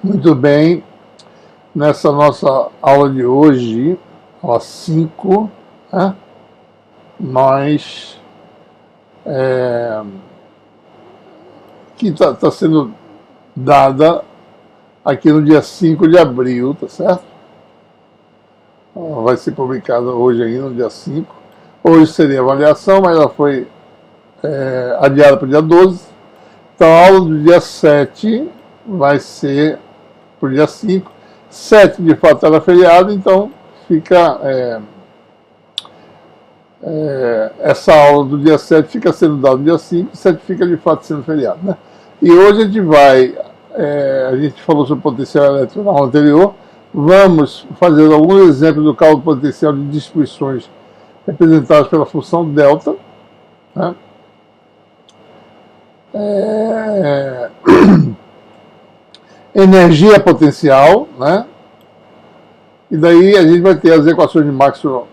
Muito bem, nessa nossa aula de hoje, aula 5, né, nós, que está sendo dada aqui no dia 5 de abril, tá certo? Ela vai ser publicada hoje ainda, no dia 5. Hoje seria a avaliação, mas ela foi adiada para o dia 12. Então a aula do dia 7 vai ser para o dia 5. 7 de fato era feriado, então fica essa aula do dia 7 fica sendo dada no dia 5, 7 fica de fato sendo feriado, né? E hoje a gente vai, a gente falou sobre potencial elétrico na aula anterior, vamos fazer alguns exemplos do cálculo potencial de distribuições representadas pela função delta, né? Energia potencial, né? E daí a gente vai ter as equações de Maxwell,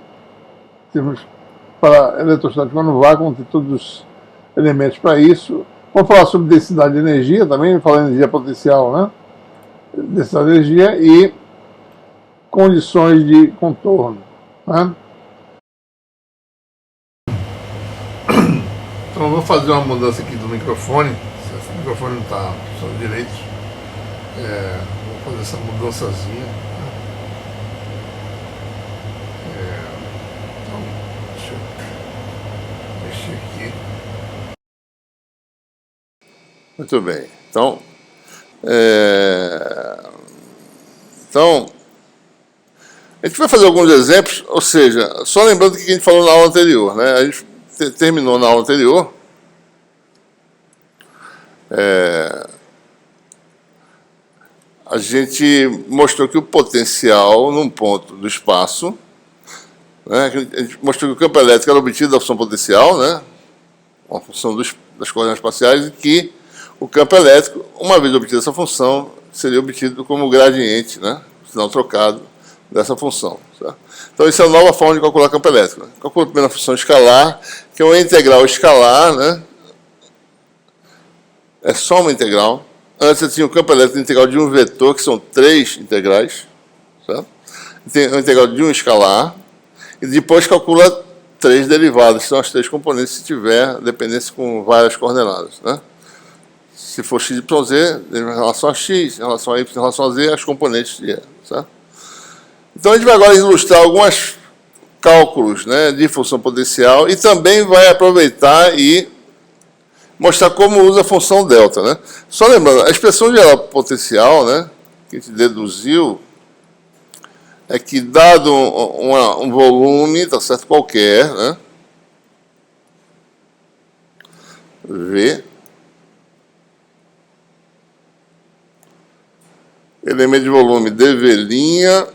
temos para eletrostática no vácuo, tem todos os elementos para isso. Vamos falar sobre densidade de energia também, falar de energia potencial, né? Densidade de energia e condições de contorno, né? Então eu vou fazer uma mudança aqui do microfone, se o microfone não está funcionando direito, vou fazer essa mudançazinha. Então, deixa eu mexer aqui. Muito bem, então, a gente vai fazer alguns exemplos, ou seja, só lembrando o que a gente falou na aula anterior, né? A gente terminou na aula anterior, a gente mostrou que o potencial num ponto do espaço, né? A gente mostrou que o campo elétrico era obtido da função potencial, né? Uma função das coordenadas espaciais, e que o campo elétrico, uma vez obtida essa função, seria obtido como gradiente, né? Sinal trocado dessa função. Certo? Então, essa é a nova forma de calcular campo elétrico. Né? Calcula a primeira função escalar, que é uma integral escalar, né? É só uma integral. Antes você tinha o campo elétrico integral de um vetor, que são 3 integrais. Certo? Tem a integral de um escalar. E depois calcula 3 derivadas, que são as 3 componentes, se tiver dependência com várias coordenadas. Né? Se for x, y, z, em relação a x, em relação a y, em relação a z, as componentes de e. Certo? Então a gente vai agora ilustrar alguns cálculos, né, de função potencial, e também vai aproveitar e mostrar como usa a função delta. Né? Só lembrando, a expressão geral potencial, né, que a gente deduziu, é que dado um volume, tá certo, qualquer, né, V, elemento de volume dV',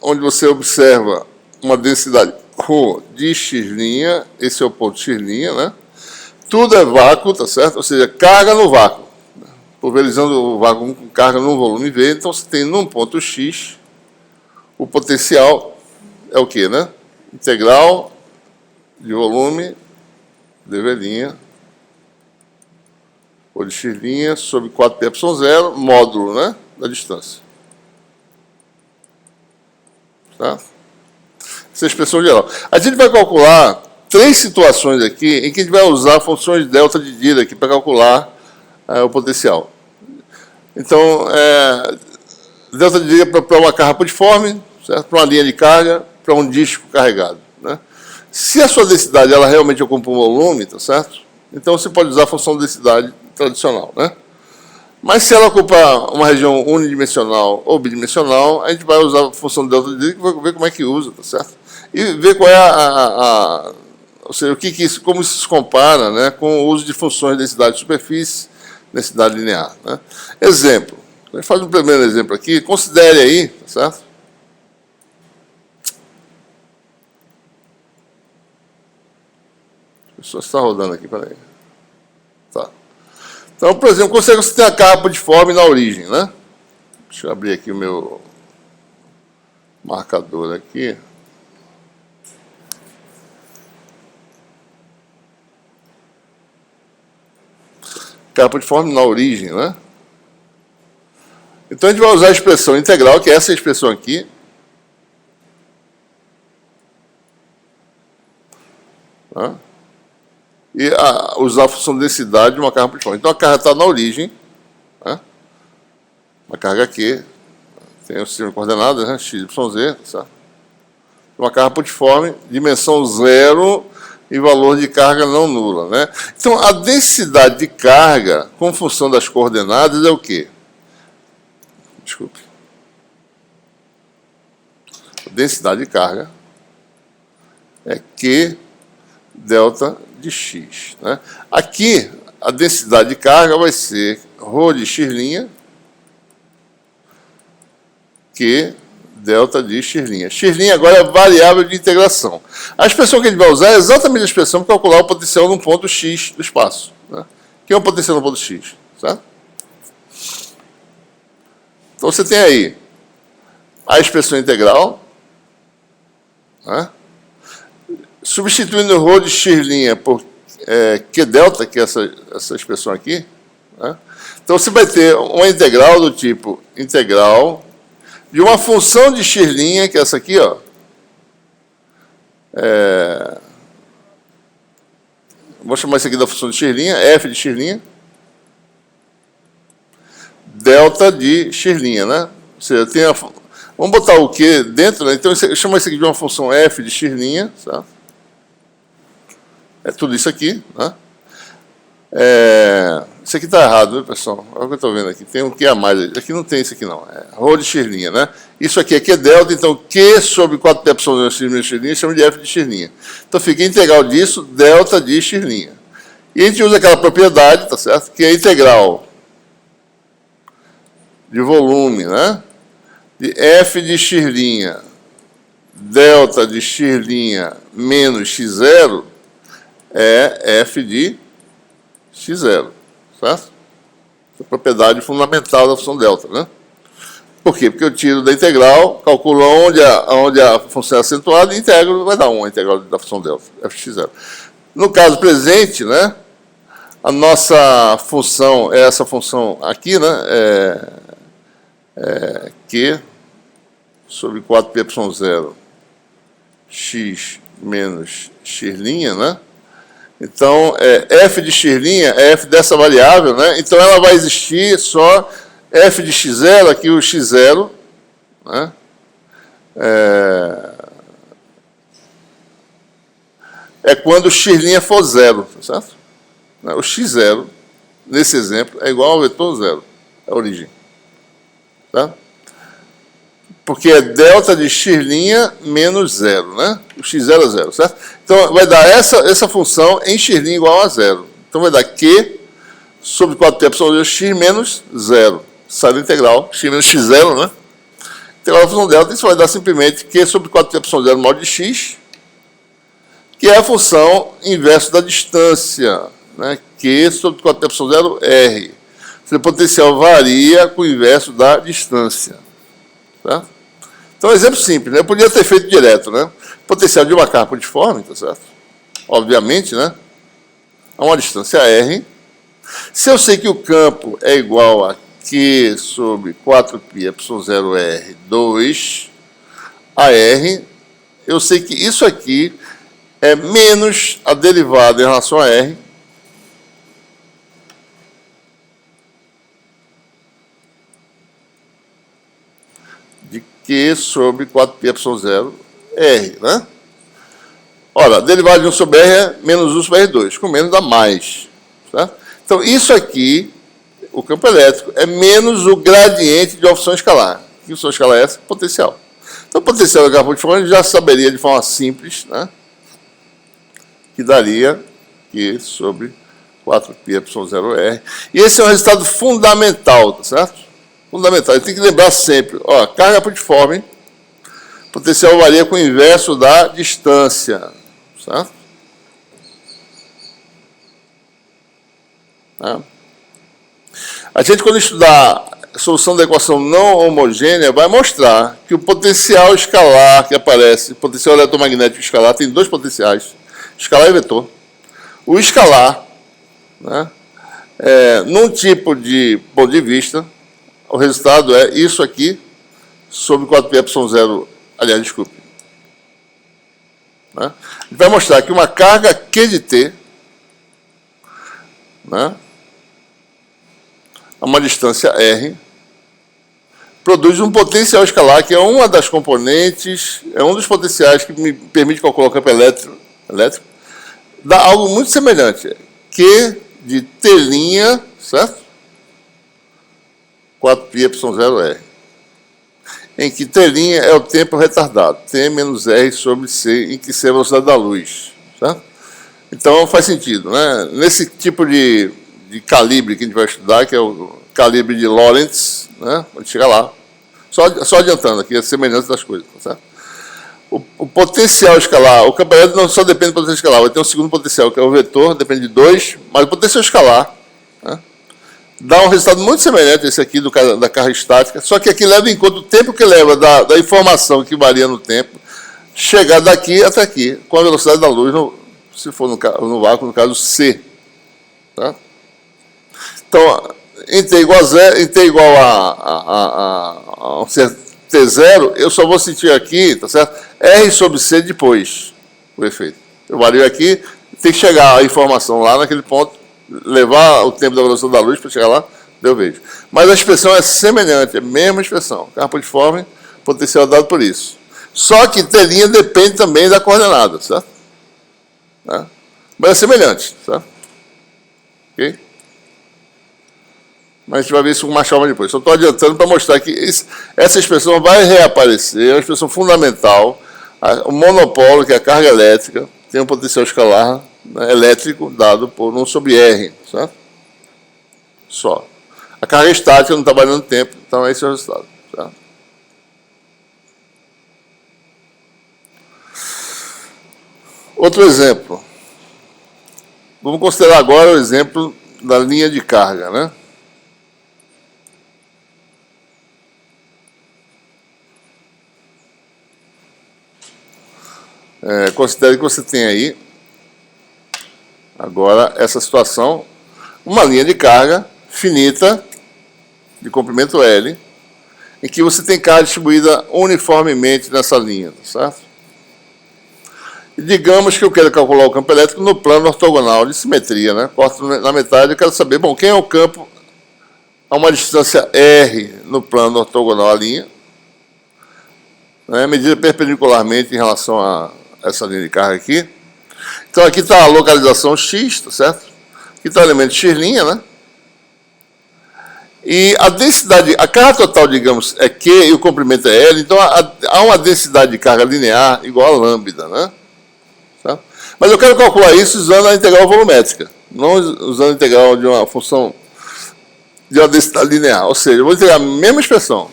onde você observa uma densidade ρ de x', esse é o ponto x', né? Tudo é vácuo, tá certo? Ou seja, carga no vácuo. Pulverizando o vácuo com carga num volume V, então você tem num ponto x, o potencial é o quê, né? Integral de volume dV', ou de x' sobre 4πε0, módulo, né, da distância. Tá? Essa é a expressão geral. A gente vai calcular 3 situações aqui em que a gente vai usar funções delta de Dirac para calcular o potencial. Então, delta de Dirac para uma carga putiforme, certo? Para uma linha de carga, para um disco carregado. Né? Se a sua densidade ela realmente ocupa um volume, tá certo? Então você pode usar a função de densidade tradicional. Né? Mas se ela ocupar uma região unidimensional ou bidimensional, a gente vai usar a função de delta de Dirac e vai ver como é que usa, tá certo? E ver qual é ou seja, como isso se compara, né, com o uso de funções de densidade de superfície, densidade linear. Né? Exemplo. A gente faz um primeiro exemplo aqui. Considere aí, tá certo? Só está rodando aqui, peraí. Tá. Então, por exemplo, você tem a capa de forma na origem, né? Deixa eu abrir aqui o meu marcador aqui. Capa de forma na origem, né? Então, a gente vai usar a expressão integral, que é essa expressão aqui. Tá? E usar a função de densidade de uma carga por forma. Então, a carga está na origem. Tá? Uma carga Q. Tem o sistema de coordenadas, né? X, Y, Z. Certo? Uma carga putiforme, dimensão 0 e valor de carga não nula. Né? Então, a densidade de carga, com função das coordenadas, é o quê? Desculpe. A densidade de carga é Q delta de X. Né? Aqui, a densidade de carga vai ser ρ de x', Q delta de x'. X' agora é variável de integração. A expressão que a gente vai usar é exatamente a expressão para calcular o potencial num ponto x do espaço. Né? Que é o potencial no ponto x. Certo? Então, você tem aí a expressão integral, né? Substituindo ρ de x' por Q delta, que é essa expressão aqui. Né? Então, você vai ter uma integral do tipo integral de uma função de x', que é essa aqui, ó. Vou chamar isso aqui da função de x', f de x', delta de x', né? Ou seja, tem vamos botar o Q dentro, né? Então, eu chamo isso aqui de uma função f de x', certo? É tudo isso aqui, né? Isso aqui está errado, viu, pessoal? Olha o que eu estou vendo aqui. Tem um Q a mais. Aqui não tem isso aqui, não. É ρ de x', né? Isso aqui é Q delta, então Q sobre 4π x menos x' chama de f de x'. Então fica integral disso, delta de x'. E a gente usa aquela propriedade, tá certo? Que é integral de volume, né? De f de x', delta de x' menos x0 é f de x0, certo? Essa propriedade fundamental da função delta, né? Por quê? Porque eu tiro da integral, calculo onde a função é acentuada e integro, vai dar 1 a integral da função delta, f de x0. No caso presente, né? A nossa função é essa função aqui, né? Q sobre 4π0 x menos x', né? Então, f de x' é f dessa variável, né? Então, ela vai existir só f de x0, aqui o x0, né? É quando o x' for 0, tá certo? O x0, nesse exemplo, é igual ao vetor 0, a origem. Tá? Porque é delta de x' menos 0, né? O x0 é 0, certo? Então, vai dar essa função em x' igual a 0. Então, vai dar Q sobre 4π x menos 0. Sai da integral, x menos x0, né? Integral da função delta, isso vai dar simplesmente Q sobre 4π mod de x, que é a função inverso da distância, né? Q sobre 4π r. O potencial varia com o inverso da distância. Tá? Então, exemplo simples, né? Eu podia ter feito direto, né? Potencial de uma carga putiforme, tá certo? Obviamente, né? A uma distância r. Se eu sei que o campo é igual a Q sobre 4πr 2 a r, eu sei que isso aqui é menos a derivada em relação a r, de Q sobre 4πr, né? Ora, derivada de 1 sobre r é menos 1 sobre r2, com menos dá mais. Tá? Então, isso aqui, o campo elétrico, é menos o gradiente de uma função escalar. Que função escalar é essa? Potencial. Então, o potencial da carga putiforme a gente já saberia de forma simples, né? Que daria Q sobre 4πr. E esse é um resultado fundamental, tá certo? Fundamental. A gente tem que lembrar sempre, ó, carga putiforme, potencial varia com o inverso da distância, certo? Tá? A gente, quando estudar a solução da equação não homogênea, vai mostrar que o potencial escalar que aparece, o potencial eletromagnético escalar, tem dois potenciais, escalar e vetor. O escalar, né, num tipo de ponto de vista, o resultado é isso aqui sobre 4πε0, aliás, desculpe. Né? A gente vai mostrar que uma carga Q de T, né, a uma distância R, produz um potencial escalar, que é uma das componentes, é um dos potenciais que me permite calcular o campo elétrico, dá algo muito semelhante. Q de T', certo? 4πε0R. Em que T' é o tempo retardado, T menos R sobre C, em que C é a velocidade da luz. Certo? Então faz sentido, né? Nesse tipo de calibre que a gente vai estudar, que é o calibre de Lorentz, né? A gente chega lá. Só adiantando aqui a semelhança das coisas. Certo? O potencial escalar, o campo elétrico não só depende do potencial escalar, vai ter um segundo potencial, que é o vetor, depende de 2, mas o potencial escalar, né, dá um resultado muito semelhante a esse aqui da carga estática, só que aqui leva em conta o tempo que leva da informação que varia no tempo, chegar daqui até aqui, com a velocidade da luz, se for no vácuo, no caso C. Tá? Então, em T igual a zero, em T igual a um certo T0, eu só vou sentir aqui, tá certo? R sobre C depois, o efeito. Eu vario aqui, tem que chegar a informação lá naquele ponto, levar o tempo da velocidade da luz para chegar lá, eu vejo. Mas a expressão é semelhante, é a mesma expressão. Campo uniforme, potencial dado por isso. Só que T' depende também da coordenada, certo? Tá? Mas é semelhante, certo? Ok? Mas a gente vai ver isso com mais calma depois. Só estou adiantando para mostrar que essa expressão vai reaparecer, é uma expressão fundamental. O monopólio, que é a carga elétrica, tem um potencial escalar, né, elétrico dado por 1 sobre R. Certo? Só. A carga estática não está variando tempo, então esse é o resultado. Certo? Outro exemplo. Vamos considerar agora o exemplo da linha de carga, né? Considere que você tem aí, agora, essa situação, uma linha de carga finita, de comprimento L, em que você tem carga distribuída uniformemente nessa linha, certo? E digamos que eu quero calcular o campo elétrico no plano ortogonal de simetria, né? Corto na metade, eu quero saber, bom, quem é o campo a uma distância R no plano ortogonal à linha, né, medida perpendicularmente em relação a essa linha de carga aqui. Então aqui está a localização X, tá certo? Aqui está o elemento X', né? E a densidade, a carga total, digamos, é Q e o comprimento é L, então há uma densidade de carga linear igual a lambda, né? Certo? Mas eu quero calcular isso usando a integral volumétrica, não usando a integral de uma função de uma densidade linear. Ou seja, eu vou integrar a mesma expressão,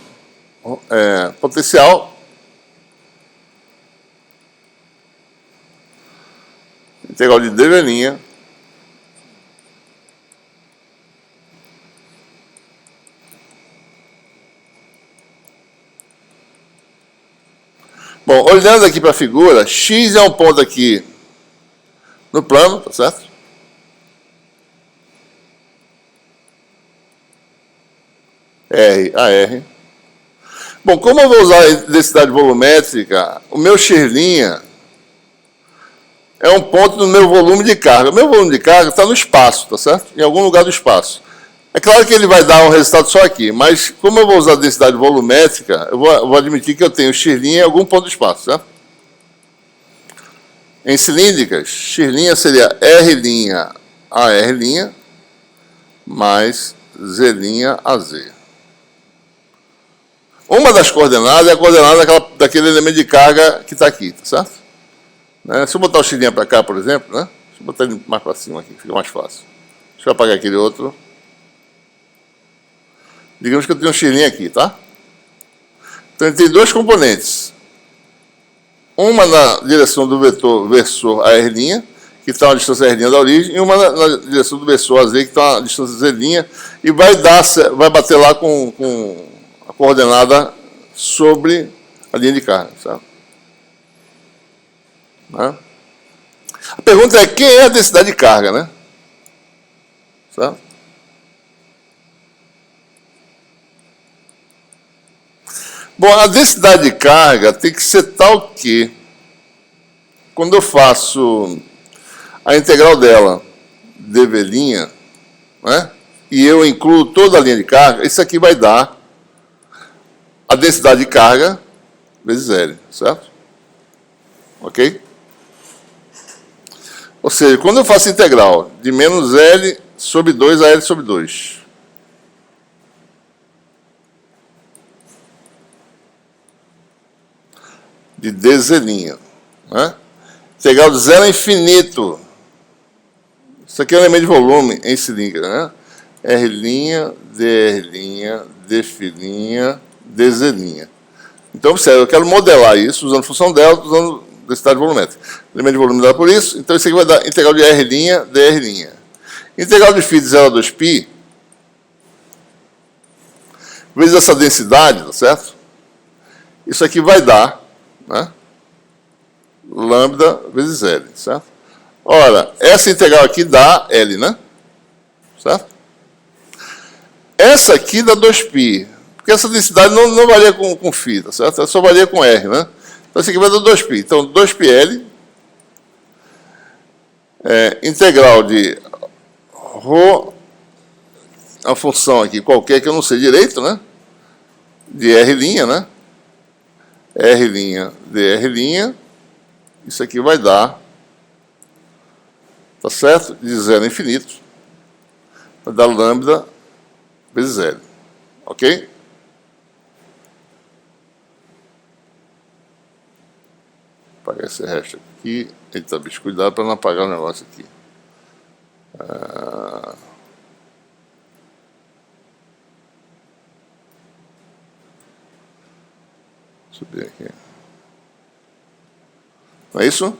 potencial, integral de dV', bom, olhando aqui para a figura, X é um ponto aqui no plano, tá certo? R a R. Bom, como eu vou usar a densidade volumétrica, o meu X' é um ponto no meu volume de carga. O meu volume de carga está no espaço, tá certo? Em algum lugar do espaço. É claro que ele vai dar um resultado só aqui, mas como eu vou usar a densidade volumétrica, eu vou admitir que eu tenho X' em algum ponto do espaço, certo? Em cilíndricas, X' seria R' a R' mais Z' a Z. Uma das coordenadas é a coordenada daquele elemento de carga que está aqui, tá certo? Se eu botar o X' para cá, por exemplo, né? Deixa eu botar ele mais para cima aqui, fica mais fácil. Deixa eu apagar aquele outro. Digamos que eu tenho um X' aqui, tá? Então ele tem dois componentes. Uma na direção do vetor versor a R', que está a distância R' da origem, e uma na direção do versor a Z, que está a distância Z', e vai bater lá com a coordenada sobre a linha de carga, certo? Né? A pergunta é, quem é a densidade de carga, né? Certo? Bom, a densidade de carga tem que ser tal que, quando eu faço a integral dela, dv', né, e eu incluo toda a linha de carga, isso aqui vai dar a densidade de carga vezes L, certo? Ok? Ou seja, quando eu faço a integral de menos L sobre 2 a L sobre 2, de dz', né? Integral de 0 a infinito. Isso aqui é um elemento de volume em cilindro, né? R', dr', dφ', dz'. Então, observe, eu quero modelar isso usando função delta, usando densidade volumétrica. Elemento de volume dá por isso, então isso aqui vai dar integral de R', dr'. Integral de φ de 0 a 2π, vezes essa densidade, tá certo? Isso aqui vai dar, né, lambda vezes L, certo? Ora, essa integral aqui dá L, né? Certo? Essa aqui dá 2π, porque essa densidade não varia com φ, tá certo? Ela só varia com R, né? Então, isso aqui vai dar 2π. Então, 2πL, integral de ρ, a função aqui qualquer que eu não sei direito, né? De R', né? R', dr', isso aqui vai dar, tá certo? De 0 a infinito, vai dar lambda vezes L, ok? Vou apagar esse resto aqui. Eita, bicho, cuidado para não apagar o negócio aqui. Subir aqui. Não é isso?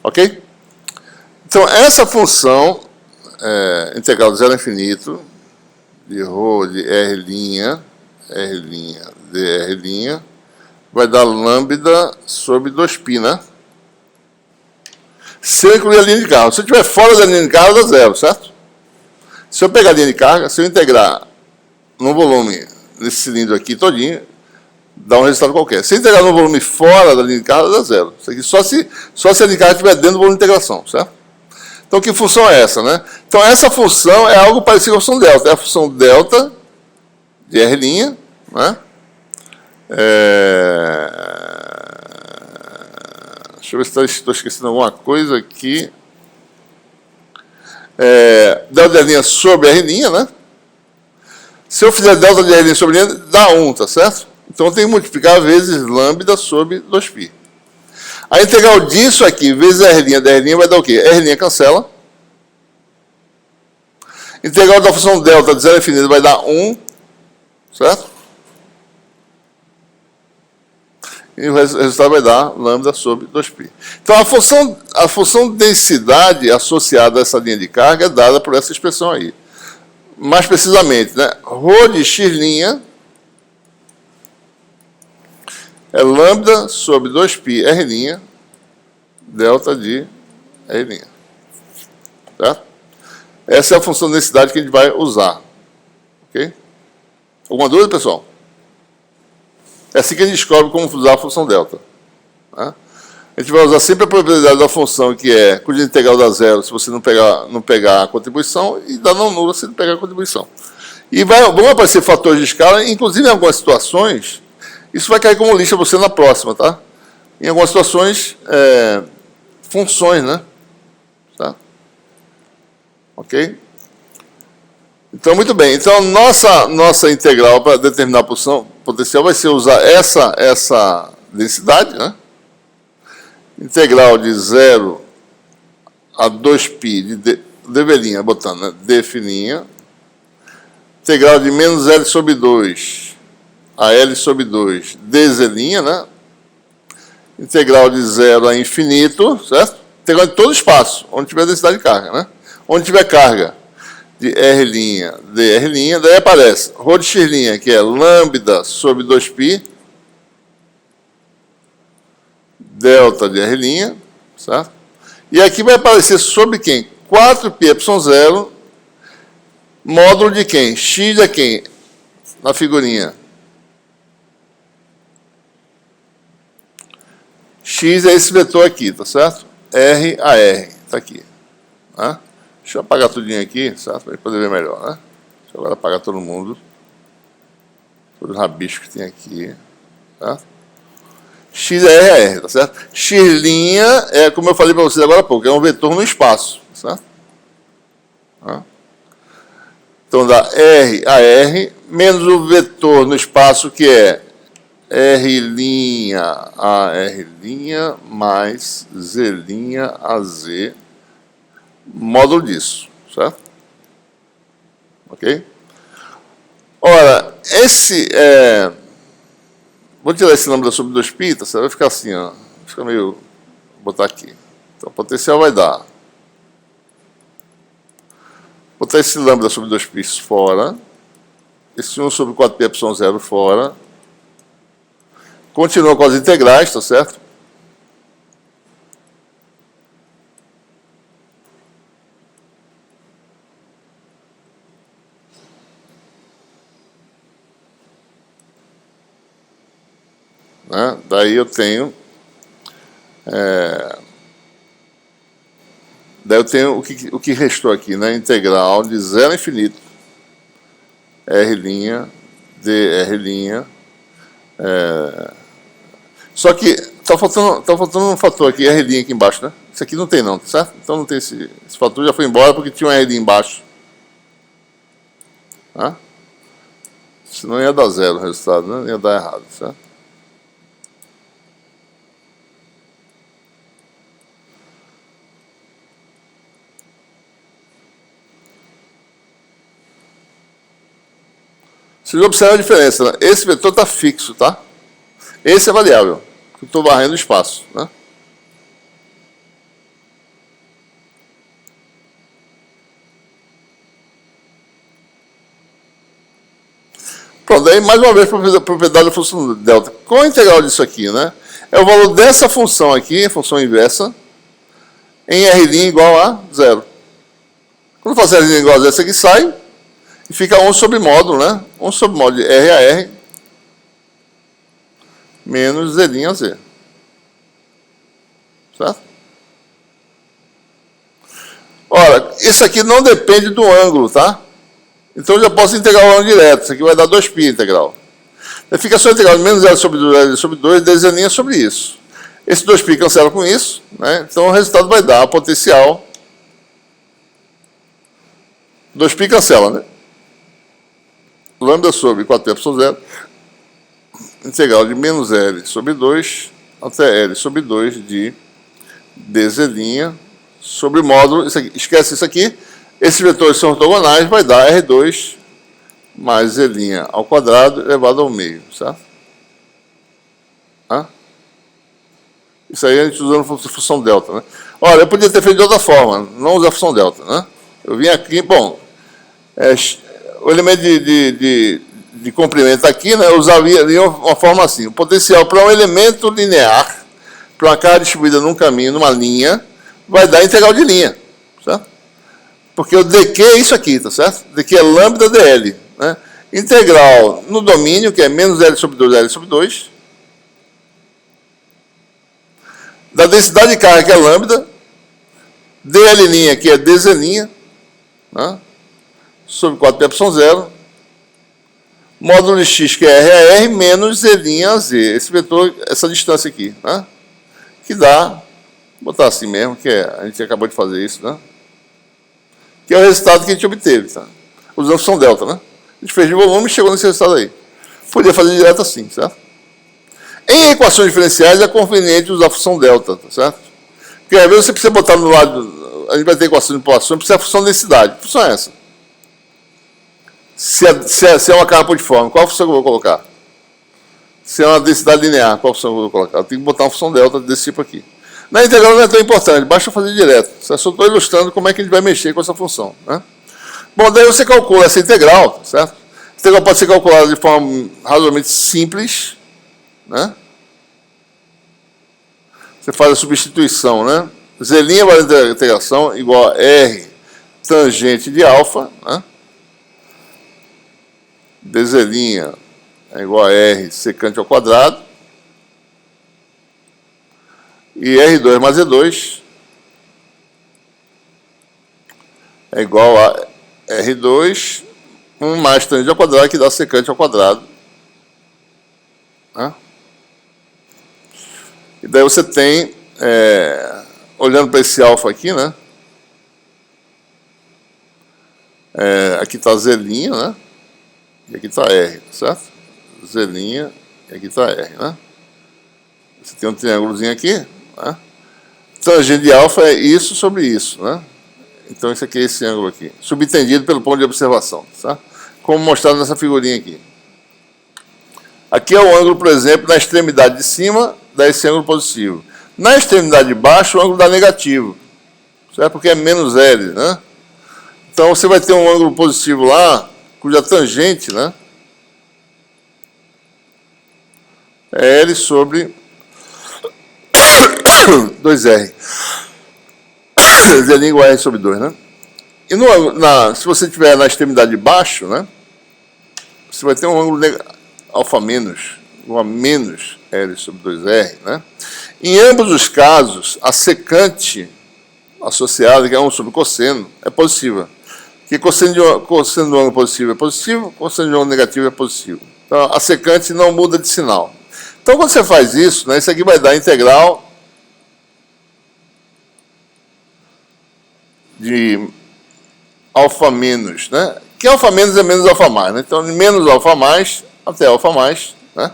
Ok? Então, essa função, integral de 0 a infinito, de ρ de R', dr', vai dar lambda sobre 2π, né? Se eu incluir a linha de carga. Se eu estiver fora da linha de carga, dá zero, certo? Se eu pegar a linha de carga, se eu integrar no volume desse cilindro aqui todinho, dá um resultado qualquer. Se eu integrar no volume fora da linha de carga, dá zero. Isso aqui só se a linha de carga estiver dentro do volume de integração, certo? Então, que função é essa, né? Então, essa função é algo parecido com a função delta. É a função delta de R', né? Deixa eu ver se estou esquecendo alguma coisa aqui. Delta de R' sobre R', né? Se eu fizer delta de R' sobre R', dá 1, tá certo? Então, eu tenho que multiplicar vezes lambda sobre 2π. A integral disso aqui, vezes R', dr' vai dar o quê? R' cancela. Integral da função delta de 0 a infinito vai dar 1, certo? E o resultado vai dar lambda sobre 2π. Então, a função densidade associada a essa linha de carga é dada por essa expressão aí. Mais precisamente, né? Ρ de x' é lambda sobre 2π R', delta de R'. Certo? Essa é a função de densidade que a gente vai usar. Ok? Alguma dúvida, pessoal? É assim que a gente descobre como usar a função delta. Né? A gente vai usar sempre a propriedade da função, que é cuja integral dá zero se você não pegar a contribuição, e dá não nula se não pegar a contribuição. E vão aparecer fatores de escala, inclusive em algumas situações, isso vai cair como lista você na próxima, tá? Em algumas situações, funções, né? Tá? Ok? Então, muito bem. Então, nossa integral para determinar a posição potencial vai ser usar essa densidade, né? Integral de 0 a 2π de dv', botando, né? dφ'. Integral de menos L sobre 2 a L sobre 2 dz', né? Integral de 0 a infinito, certo? Integral de todo o espaço, onde tiver densidade de carga, né? Onde tiver carga de R', dr', daí aparece ρ de x', que é lambda sobre 2π, delta de R', certo? E aqui vai aparecer sobre quem? 4πε0 Módulo de quem? X é quem? Na figurinha. X é esse vetor aqui, tá certo? R a R, tá aqui. Né? Deixa eu apagar tudinho aqui, certo? Para poder ver melhor, né? Deixa eu agora apagar todo mundo. Todos os rabiscos que tem aqui, tá? X é R a R, tá certo? X' é, como eu falei para vocês agora há pouco, é um vetor no espaço, certo? Tá? Então dá R a R menos o vetor no espaço que é R' a R' mais Z' a Z, módulo disso, certo? Ok? Ora, vou tirar esse lambda sobre 2π, tá certo? Vai ficar assim, ó. Fica meio... Vou botar aqui. Então, o potencial vai dar. Botar esse lambda sobre 2π fora. Esse 1 sobre 4πε0 fora. Continua com as integrais, tá certo? Né? Daí eu tenho... Daí eu tenho o que restou aqui, né? Integral de 0 a infinito. R' dR'. Só que tá faltando um fator aqui, R' aqui embaixo, né? Isso aqui não tem não, tá certo? Então não tem esse fator, já foi embora porque tinha um R' embaixo. Tá? Senão ia dar zero o resultado, né? Ia dar errado, certo? Vocês observam a diferença, né? Esse vetor está fixo, tá? Esse é variável, que eu estou varrendo o espaço, né? Pronto, daí mais uma vez a propriedade da função delta. Qual é a integral disso aqui, né? É o valor dessa função aqui, a função inversa, em R' igual a zero. Quando eu faço R' igual a zero, isso aqui sai, e fica 1 sobre módulo, né? 1 sobre módulo de R a R menos Z' a Z. Certo? Ora, isso aqui não depende do ângulo, tá? Então eu já posso integrar o ângulo direto. Isso aqui vai dar 2π integral. Aí fica só integral de menos 0 sobre 2, L sobre 2, dZ' sobre isso. Esse 2π cancela com isso, né? Então o resultado vai dar a potencial. 2π cancela, né? Lambda sobre 4πε0, integral de menos L sobre 2 até L sobre 2 de dZ' sobre módulo, isso aqui, esquece isso aqui, esses vetores são ortogonais, vai dar R2 mais Z' ao quadrado elevado ao meio, certo? Hã? Isso aí a gente usando a função delta, né? Olha, eu podia ter feito de outra forma, não usar a função delta, né? Eu vim aqui, bom, o elemento de comprimento aqui, né, eu usaria uma forma assim, o potencial para um elemento linear, para uma carga distribuída num caminho, numa linha, vai dar integral de linha, certo? Porque o dq é isso aqui, tá certo? dq é lambda dl, né? Integral no domínio, que é menos L sobre 2, L sobre 2, da densidade de carga, que é lambda, dl', que é dz', né? Sobre 4πε0, módulo de x, que é R a R, menos Z' a Z. Esse vetor, essa distância aqui, né? Que dá, vou botar assim mesmo, que a gente acabou de fazer isso, né? Que é o resultado que a gente obteve, tá? Usando a função delta, né? A gente fez de volume e chegou nesse resultado aí. Podia fazer direto assim, certo? Em equações diferenciais é conveniente usar a função delta, tá certo? Porque às vezes você precisa botar no lado, a gente vai ter equação de população, precisa a função de densidade. Que função é essa? Se é uma carga pontiforme, qual função que eu vou colocar? Se é uma densidade linear, qual função que eu vou colocar? Eu tenho que botar uma função delta desse tipo aqui. Na integral não é tão importante, basta fazer direto. Eu só estou ilustrando como é que a gente vai mexer com essa função, né? Bom, daí você calcula essa integral, certo? A integral pode ser calculada de forma razoavelmente simples, né? Você faz a substituição, né? Z' vale a integração igual a R tangente de alfa, né? dz' é igual a R secante ao quadrado, e R2 mais E2 é igual a R2, 1 mais tangente ao quadrado, que dá secante ao quadrado. Né? E daí você tem, olhando para esse alfa aqui, né? Aqui está Z', né? E aqui está R, certo? Z' e aqui está R, né? Você tem um triângulozinho aqui, né? Tangente de alfa é isso sobre isso, né? Então isso aqui é esse ângulo aqui, subentendido pelo ponto de observação, certo? Como mostrado nessa figurinha aqui. Aqui é o ângulo, por exemplo, na extremidade de cima dá esse ângulo positivo. Na extremidade de baixo, o ângulo dá negativo, certo? Porque é menos L, né? Então você vai ter um ângulo positivo lá, cuja tangente, né, é L sobre 2R. Z' igual a R sobre 2, né? E se você estiver na extremidade de baixo, né, você vai ter um ângulo alfa menos, igual a menos L sobre 2R, né? Em ambos os casos, a secante associada, que é 1 sobre cosseno, é positiva. Porque cosseno do ângulo positivo é positivo, cosseno do ângulo negativo é positivo. Então, a secante não muda de sinal. Então, quando você faz isso, né, isso aqui vai dar integral de alfa menos, né? Que alfa menos é menos alfa mais, né? Então, de menos alfa mais até alfa mais, né?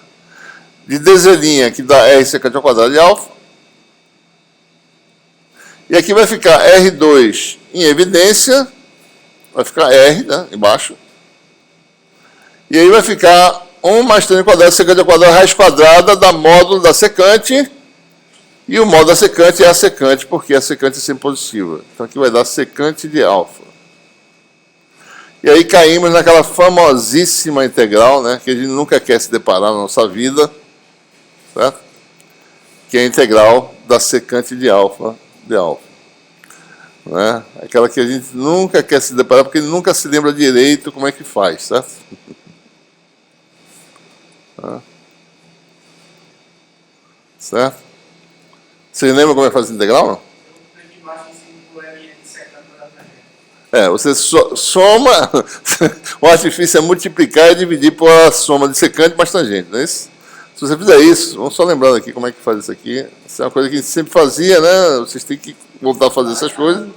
De dz', que dá R secante ao quadrado de alfa. E aqui vai ficar R2 em evidência, vai ficar R, né, embaixo. E aí vai ficar 1 mais tangente ao quadrado secante ao quadrado raiz quadrada da módulo da secante. E o módulo da secante é a secante, porque a secante é sempre positiva. Então aqui vai dar secante de alfa. E aí caímos naquela famosíssima integral, né, que a gente nunca quer se deparar na nossa vida, certo? Que é a integral da secante de alfa de alfa. Né? Aquela que a gente nunca quer se deparar, porque nunca se lembra direito como é que faz, certo? Certo? Vocês lembram como é que faz a integral, não? Você soma, o artifício é multiplicar e dividir por a soma de secante mais tangente, não é isso? Se você fizer isso, vamos só lembrando aqui como é que faz isso aqui. Isso é uma coisa que a gente sempre fazia, né? Vocês têm que voltar a fazer essas coisas.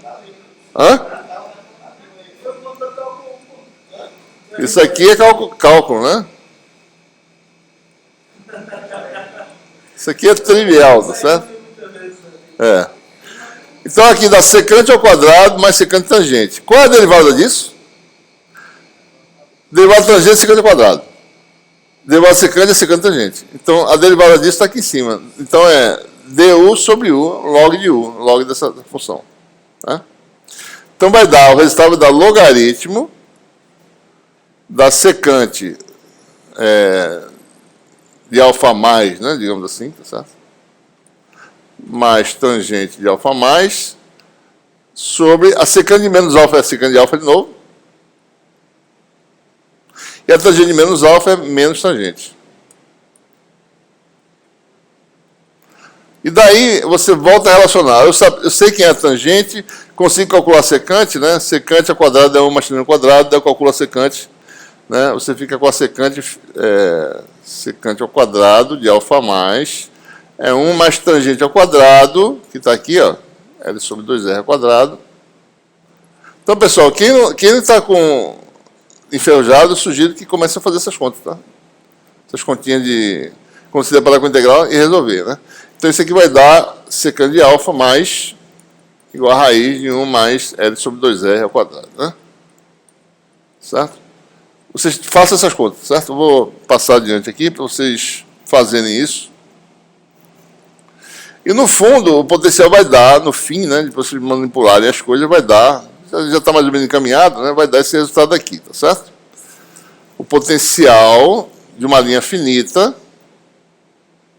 Hã? Isso aqui é cálculo, né? Isso aqui é trivial, tá certo? Então aqui dá secante ao quadrado mais secante tangente. Qual é a derivada disso? Derivada tangente é secante ao quadrado. Derivada secante é secante tangente. Então a derivada disso está aqui em cima. Então é du sobre u, log de u, log dessa função. Tá? Então vai dar, o resultado vai dar logaritmo da secante de alfa mais, né, digamos assim, tá certo? Mais tangente de alfa mais sobre a secante de menos alfa é a secante de alfa de novo. E a tangente de menos alfa é menos tangente. E daí você volta a relacionar. Eu sei quem é a tangente, consigo calcular a secante, né? Secante ao quadrado é 1 mais tangente ao quadrado, daí eu calculo a secante. Né? Você fica com a secante, secante ao quadrado de alfa mais, é 1 mais tangente ao quadrado, que está aqui, ó, L sobre 2R ao quadrado. Então, pessoal, quem não está com enferrujado, eu sugiro que comece a fazer essas contas, tá? Essas continhas de como se deparar com integral e resolver, né? Então, isso aqui vai dar secante de alfa mais igual a raiz de 1 mais L sobre 2R ao quadrado, né? Certo? Vocês façam essas contas, certo? Eu vou passar adiante aqui para vocês fazerem isso. E no fundo, o potencial vai dar, no fim, né, de vocês manipularem as coisas, vai dar, já está mais ou menos encaminhado, né, vai dar esse resultado aqui, tá certo? O potencial de uma linha finita,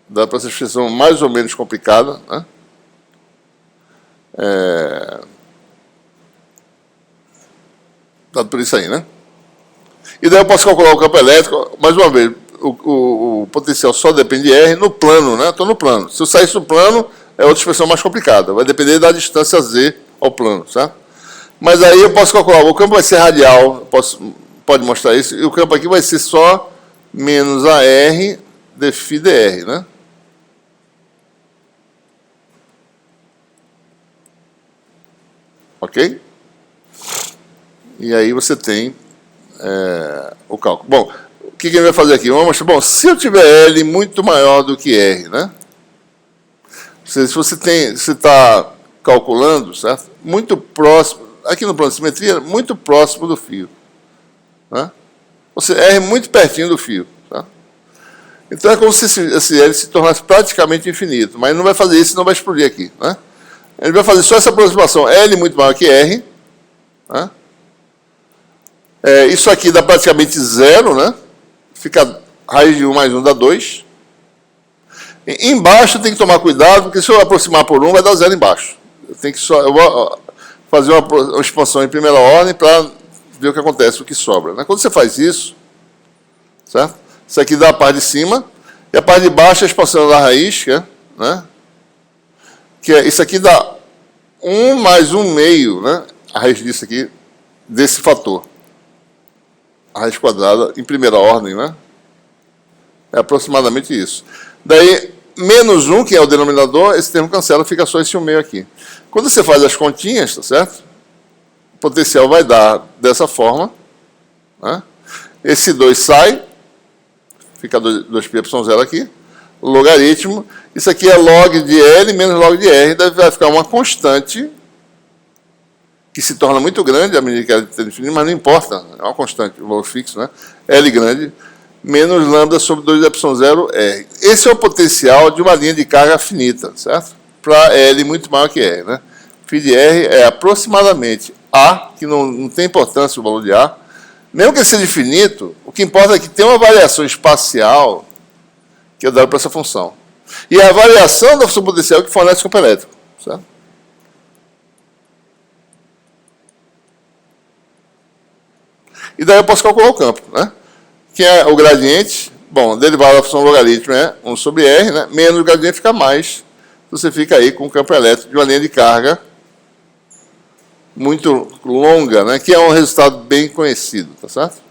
dá para essa expressão mais ou menos complicada, né? Dado por isso aí, né? E daí eu posso calcular o campo elétrico, mais uma vez, o potencial só depende de R no plano, né? Estou no plano. Se eu saísse do plano, é outra expressão mais complicada. Vai depender da distância Z ao plano, certo? Mas aí eu posso calcular, o campo vai ser radial, pode mostrar isso, e o campo aqui vai ser só menos AR de φ dr, né? Ok? E aí você tem o cálculo. Bom, o que a gente vai fazer aqui? Vamos mostrar, bom, se eu tiver L muito maior do que R, né? Se você está calculando, certo? Muito próximo, aqui no plano de simetria, muito próximo do fio. Né? Ou seja, R muito pertinho do fio. Tá? Então é como se esse L se tornasse praticamente infinito, mas não vai fazer isso, não vai explodir aqui. Né? Ele vai fazer só essa aproximação, L muito maior que R. Né? Isso aqui dá praticamente zero, né? Fica raiz de 1 mais 1 dá 2. Embaixo tem que tomar cuidado, porque se eu aproximar por 1, vai dar zero embaixo. Eu vou fazer uma expansão em primeira ordem para ver o que acontece, o que sobra. Né? Quando você faz isso, certo? Isso aqui dá a parte de cima, e a parte de baixo é a expansão da raiz, né? Isso aqui dá 1 mais 1 meio, né? A raiz disso aqui, desse fator. A raiz quadrada em primeira ordem, né? É aproximadamente isso. Daí, menos 1, que é o denominador, esse termo cancela, fica só esse 1 meio aqui. Quando você faz as continhas, tá certo? O potencial vai dar dessa forma. Né? Esse 2 sai, fica 2π0 aqui. O logaritmo, isso aqui é log de L menos log de R, vai ficar uma constante que se torna muito grande à medida que ela é definida, mas não importa, é uma constante, um valor fixo, né? L grande, menos lambda sobre 2ε0 R. Esse é o potencial de uma linha de carga finita, certo? Para L muito maior que R, né? Φ de R é aproximadamente A, que não tem importância o valor de A. Mesmo que seja infinito, o que importa é que tem uma variação espacial que é dada para essa função. E é a variação da função potencial que fornece o campo elétrico, certo? E daí eu posso calcular o campo, né? Que é o gradiente, bom, derivada da função logaritmo é 1 sobre R, né? Menos o gradiente fica mais. Você fica aí com o campo elétrico de uma linha de carga muito longa, né? Que é um resultado bem conhecido, tá certo?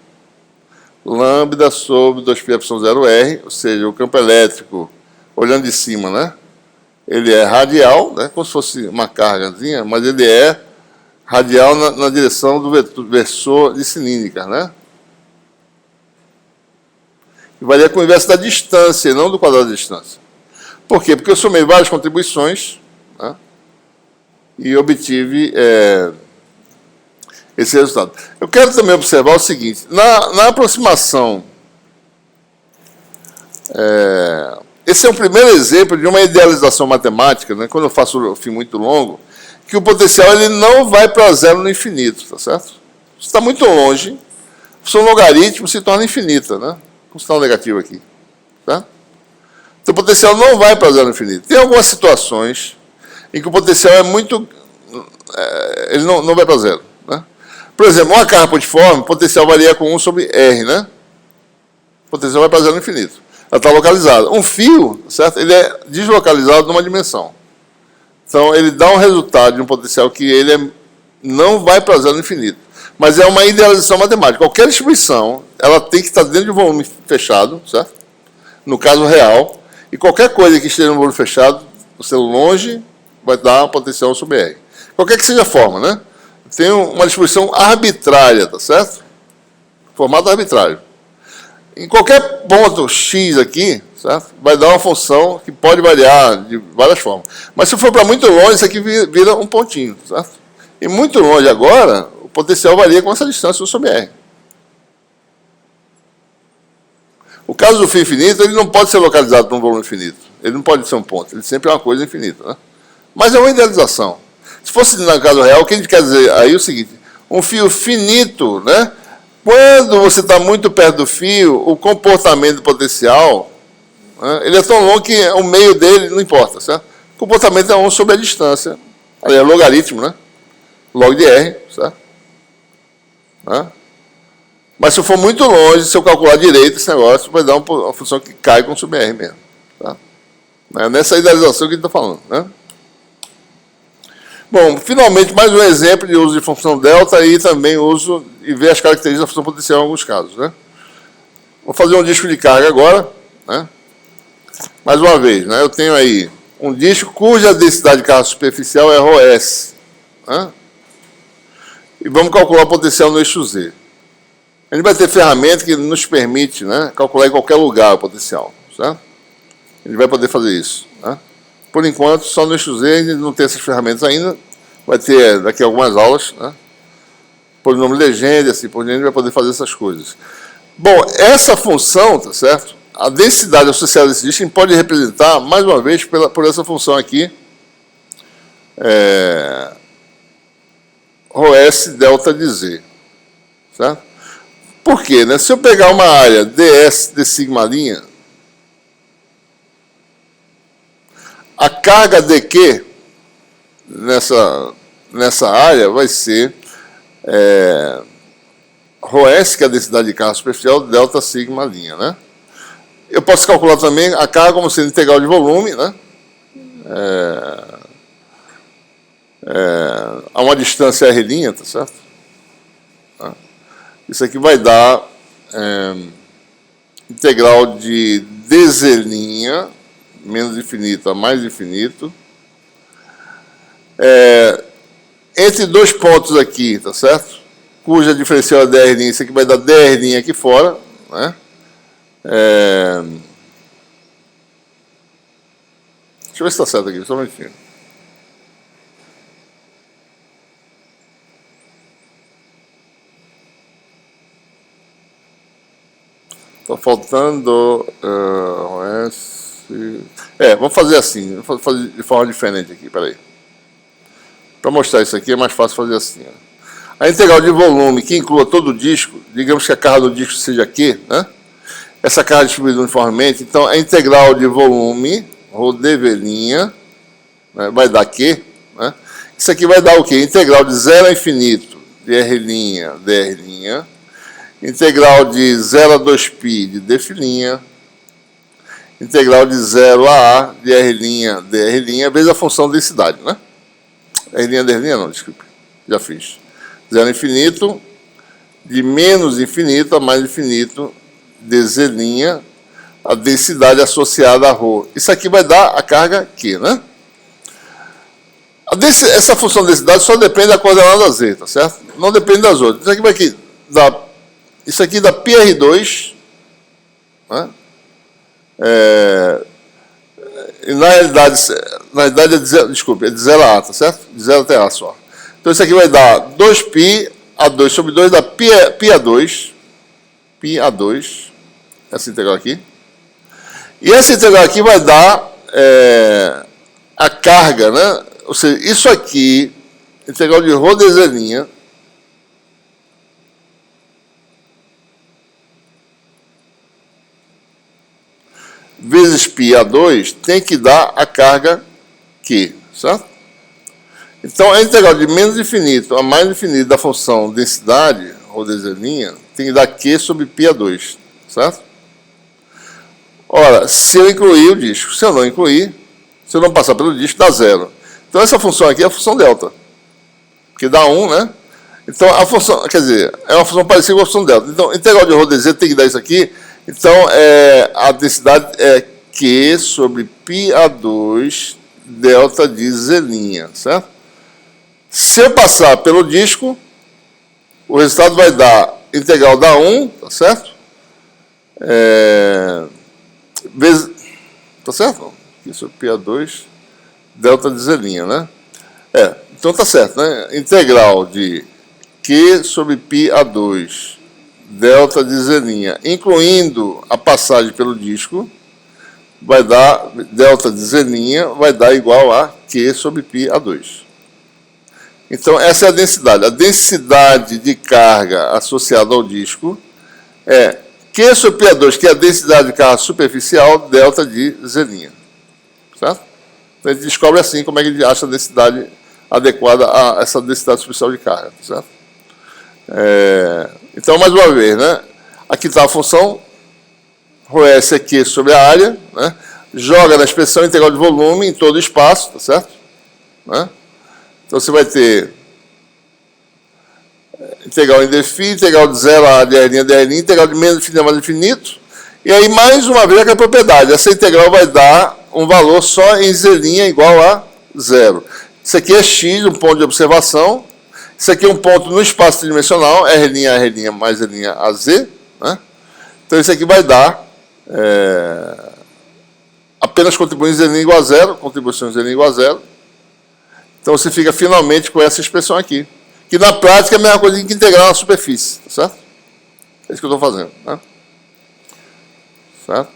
Lambda sobre 2πε0R, ou seja, o campo elétrico, olhando de cima, né? Ele é radial, né? Como se fosse uma cargazinha, mas ele é radial na direção do versor de cilíndrica, né? E varia com o inverso da distância, não do quadrado da distância. Por quê? Porque eu somei várias contribuições, né? E obtive esse resultado. Eu quero também observar o seguinte, na aproximação, esse é o primeiro exemplo de uma idealização matemática, né? Quando eu faço o fim muito longo, que o potencial ele não vai para zero no infinito, tá certo? Se está muito longe, a função logaritmo se torna infinita, né? Com sinal negativo aqui. Tá? Então o potencial não vai para zero no infinito. Tem algumas situações em que o potencial é muito... ele não vai para zero. Né? Por exemplo, uma carga pontiforme, o potencial varia com 1 sobre R, né? O potencial vai para zero no infinito. Ela está localizada. Um fio, certo? Ele é deslocalizado numa dimensão. Então, ele dá um resultado de um potencial que ele não vai para zero no infinito. Mas é uma idealização matemática. Qualquer distribuição, ela tem que estar dentro de um volume fechado, certo? No caso real. E qualquer coisa que esteja no volume fechado, você longe, vai dar um potencial sobre R. Qualquer que seja a forma, né? Tem uma distribuição arbitrária, tá certo? Formato arbitrário. Em qualquer ponto X aqui, certo? Vai dar uma função que pode variar de várias formas. Mas se for para muito longe, isso aqui vira um pontinho, certo? E muito longe agora, o potencial varia com essa distância sobre R. O caso do fio infinito, ele não pode ser localizado num volume infinito. Ele não pode ser um ponto, ele sempre é uma coisa infinita. Né? Mas é uma idealização. Se fosse no caso real, o que a gente quer dizer aí é o seguinte, um fio finito, né? Quando você está muito perto do fio, o comportamento do potencial, né, ele é tão longo que o meio dele não importa, certo? O comportamento é 1 sobre a distância. Ali é logaritmo, né? Log de R, certo? Né? Mas se for muito longe, se eu calcular direito esse negócio, vai dar uma função que cai com sub R mesmo. Tá? É nessa idealização que a gente está falando. Né? Bom, finalmente, mais um exemplo de uso de função delta e também uso e ver as características da função potencial em alguns casos. Né? Vou fazer um disco de carga agora. Né? Mais uma vez, né? Eu tenho aí um disco cuja densidade de carga superficial é ρS. Né? E vamos calcular o potencial no eixo Z. A gente vai ter ferramenta que nos permite, né, calcular em qualquer lugar o potencial. Certo? A gente vai poder fazer isso. Né? Por enquanto, só no eixo Z, a gente não tem essas ferramentas ainda. Vai ter daqui a algumas aulas. Né? Polinômio legenda, assim por diante, vai poder fazer essas coisas. Bom, essa função, tá certo? A densidade associada a esse disco pode representar, mais uma vez, por essa função aqui, ρS delta de Z. Certo? Por quê? Né? Se eu pegar uma área ds de sigma linha, a carga dq nessa área vai ser ρS, que é a densidade de carga superficial, delta sigma linha. Né? Eu posso calcular também a carga como sendo integral de volume, né? A uma distância R', tá certo? Isso aqui vai dar integral de dz' menos infinito a mais infinito, entre dois pontos aqui, tá certo? Cuja diferencial é dr', isso aqui vai dar dr' aqui fora, né? Deixa eu ver se está certo aqui, só um minutinho. Está faltando vamos fazer assim, vamos fazer de forma diferente aqui, peraí. Para mostrar isso aqui é mais fácil fazer assim. Ó. A integral de volume que inclua todo o disco, digamos que a carga do disco seja Q, né? Essa carga distribuída uniformemente, então a integral de volume, ρdv', né, vai dar Q, né? Isso aqui vai dar o quê? Integral de 0 a infinito de R', dr', integral de 0 a 2π de dφ', integral de 0 a A de R', dr', vezes a função densidade, né? R', dr', não, desculpe, já fiz. 0 a infinito, de menos infinito a mais infinito, dz', a densidade associada a ρ. Isso aqui vai dar a carga Q, né? Essa função de densidade só depende da coordenada Z, tá certo? Não depende das outras. Isso aqui dá PR2, né? E na realidade é de 0 a A, tá certo? De 0 até A só. Então isso aqui vai dar 2π A2 sobre 2 dá π A2, essa integral aqui. E essa integral aqui vai dar a carga, né? Ou seja, isso aqui, integral de ρdz', vezes πA2 tem que dar a carga Q, certo? Então, a integral de menos infinito a mais infinito da função densidade, ρdz', tem que dar Q sobre πA2, certo? Ora, se eu incluir o disco, se eu não incluir, se eu não passar pelo disco, dá 0. Então, essa função aqui é a função delta, que dá 1, né? Então, a função, quer dizer, é uma função parecida com a função delta. Então, a integral de ρdz tem que dar isso aqui. Então, a densidade é Q sobre πA2 delta de z', certo? Se eu passar pelo disco, o resultado vai dar integral da 1, tá certo? Vezes, tá certo? Q sobre πA2 delta de z', né? Então tá certo, né? Integral de Q sobre πA2 delta de z', incluindo a passagem pelo disco, vai dar delta de z' vai dar igual a Q sobre πA2. Então essa é a densidade. A densidade de carga associada ao disco é Q sobre πA2, que é a densidade de carga superficial, delta de z'. Certo? Então a gente descobre assim como é que a gente acha a densidade adequada a essa densidade superficial de carga. Certo? Então, mais uma vez, né? Aqui está a função ρS aqui sobre a área, né? Joga na expressão integral de volume em todo o espaço, tá certo? Né? Então você vai ter integral em dφ, integral de 0 a dr', integral de menos infinito a mais infinito. E aí, mais uma vez, aquela propriedade. Essa integral vai dar um valor só em z' igual a 0. Isso aqui é x, um ponto de observação. Isso aqui é um ponto no espaço tridimensional, R', mais AZ. Né? Então, isso aqui vai dar apenas contribuindo z' igual a 0, contribuição z' igual a 0. Então, você fica finalmente com essa expressão aqui. Que na prática é a mesma coisa que integrar na superfície, tá certo? É isso que eu estou fazendo. Né? Certo?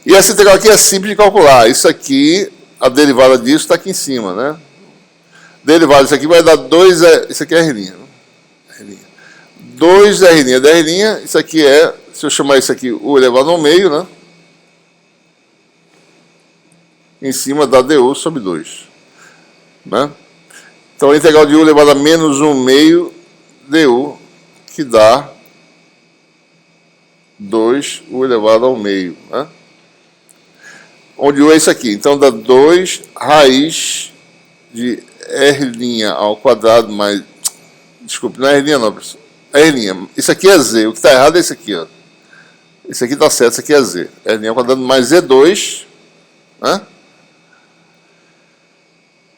E essa integral aqui é simples de calcular. Isso aqui, a derivada disso está aqui em cima, né? Derivada disso aqui vai dar 2, isso aqui é R'. 2R', dr', isso aqui é, se eu chamar isso aqui U elevado ao meio, né? Em cima da du sobre 2. Né? Então, a integral de U elevado a menos 1 meio du, que dá 2U elevado ao meio. Né? Onde U é isso aqui. Então, dá 2 raiz de R' ao quadrado mais... Desculpe, não é R' não, professor. R'. Isso aqui é Z. O que está errado é isso aqui. Ó. Isso aqui está certo, isso aqui é Z. R' ao quadrado mais Z2. Né?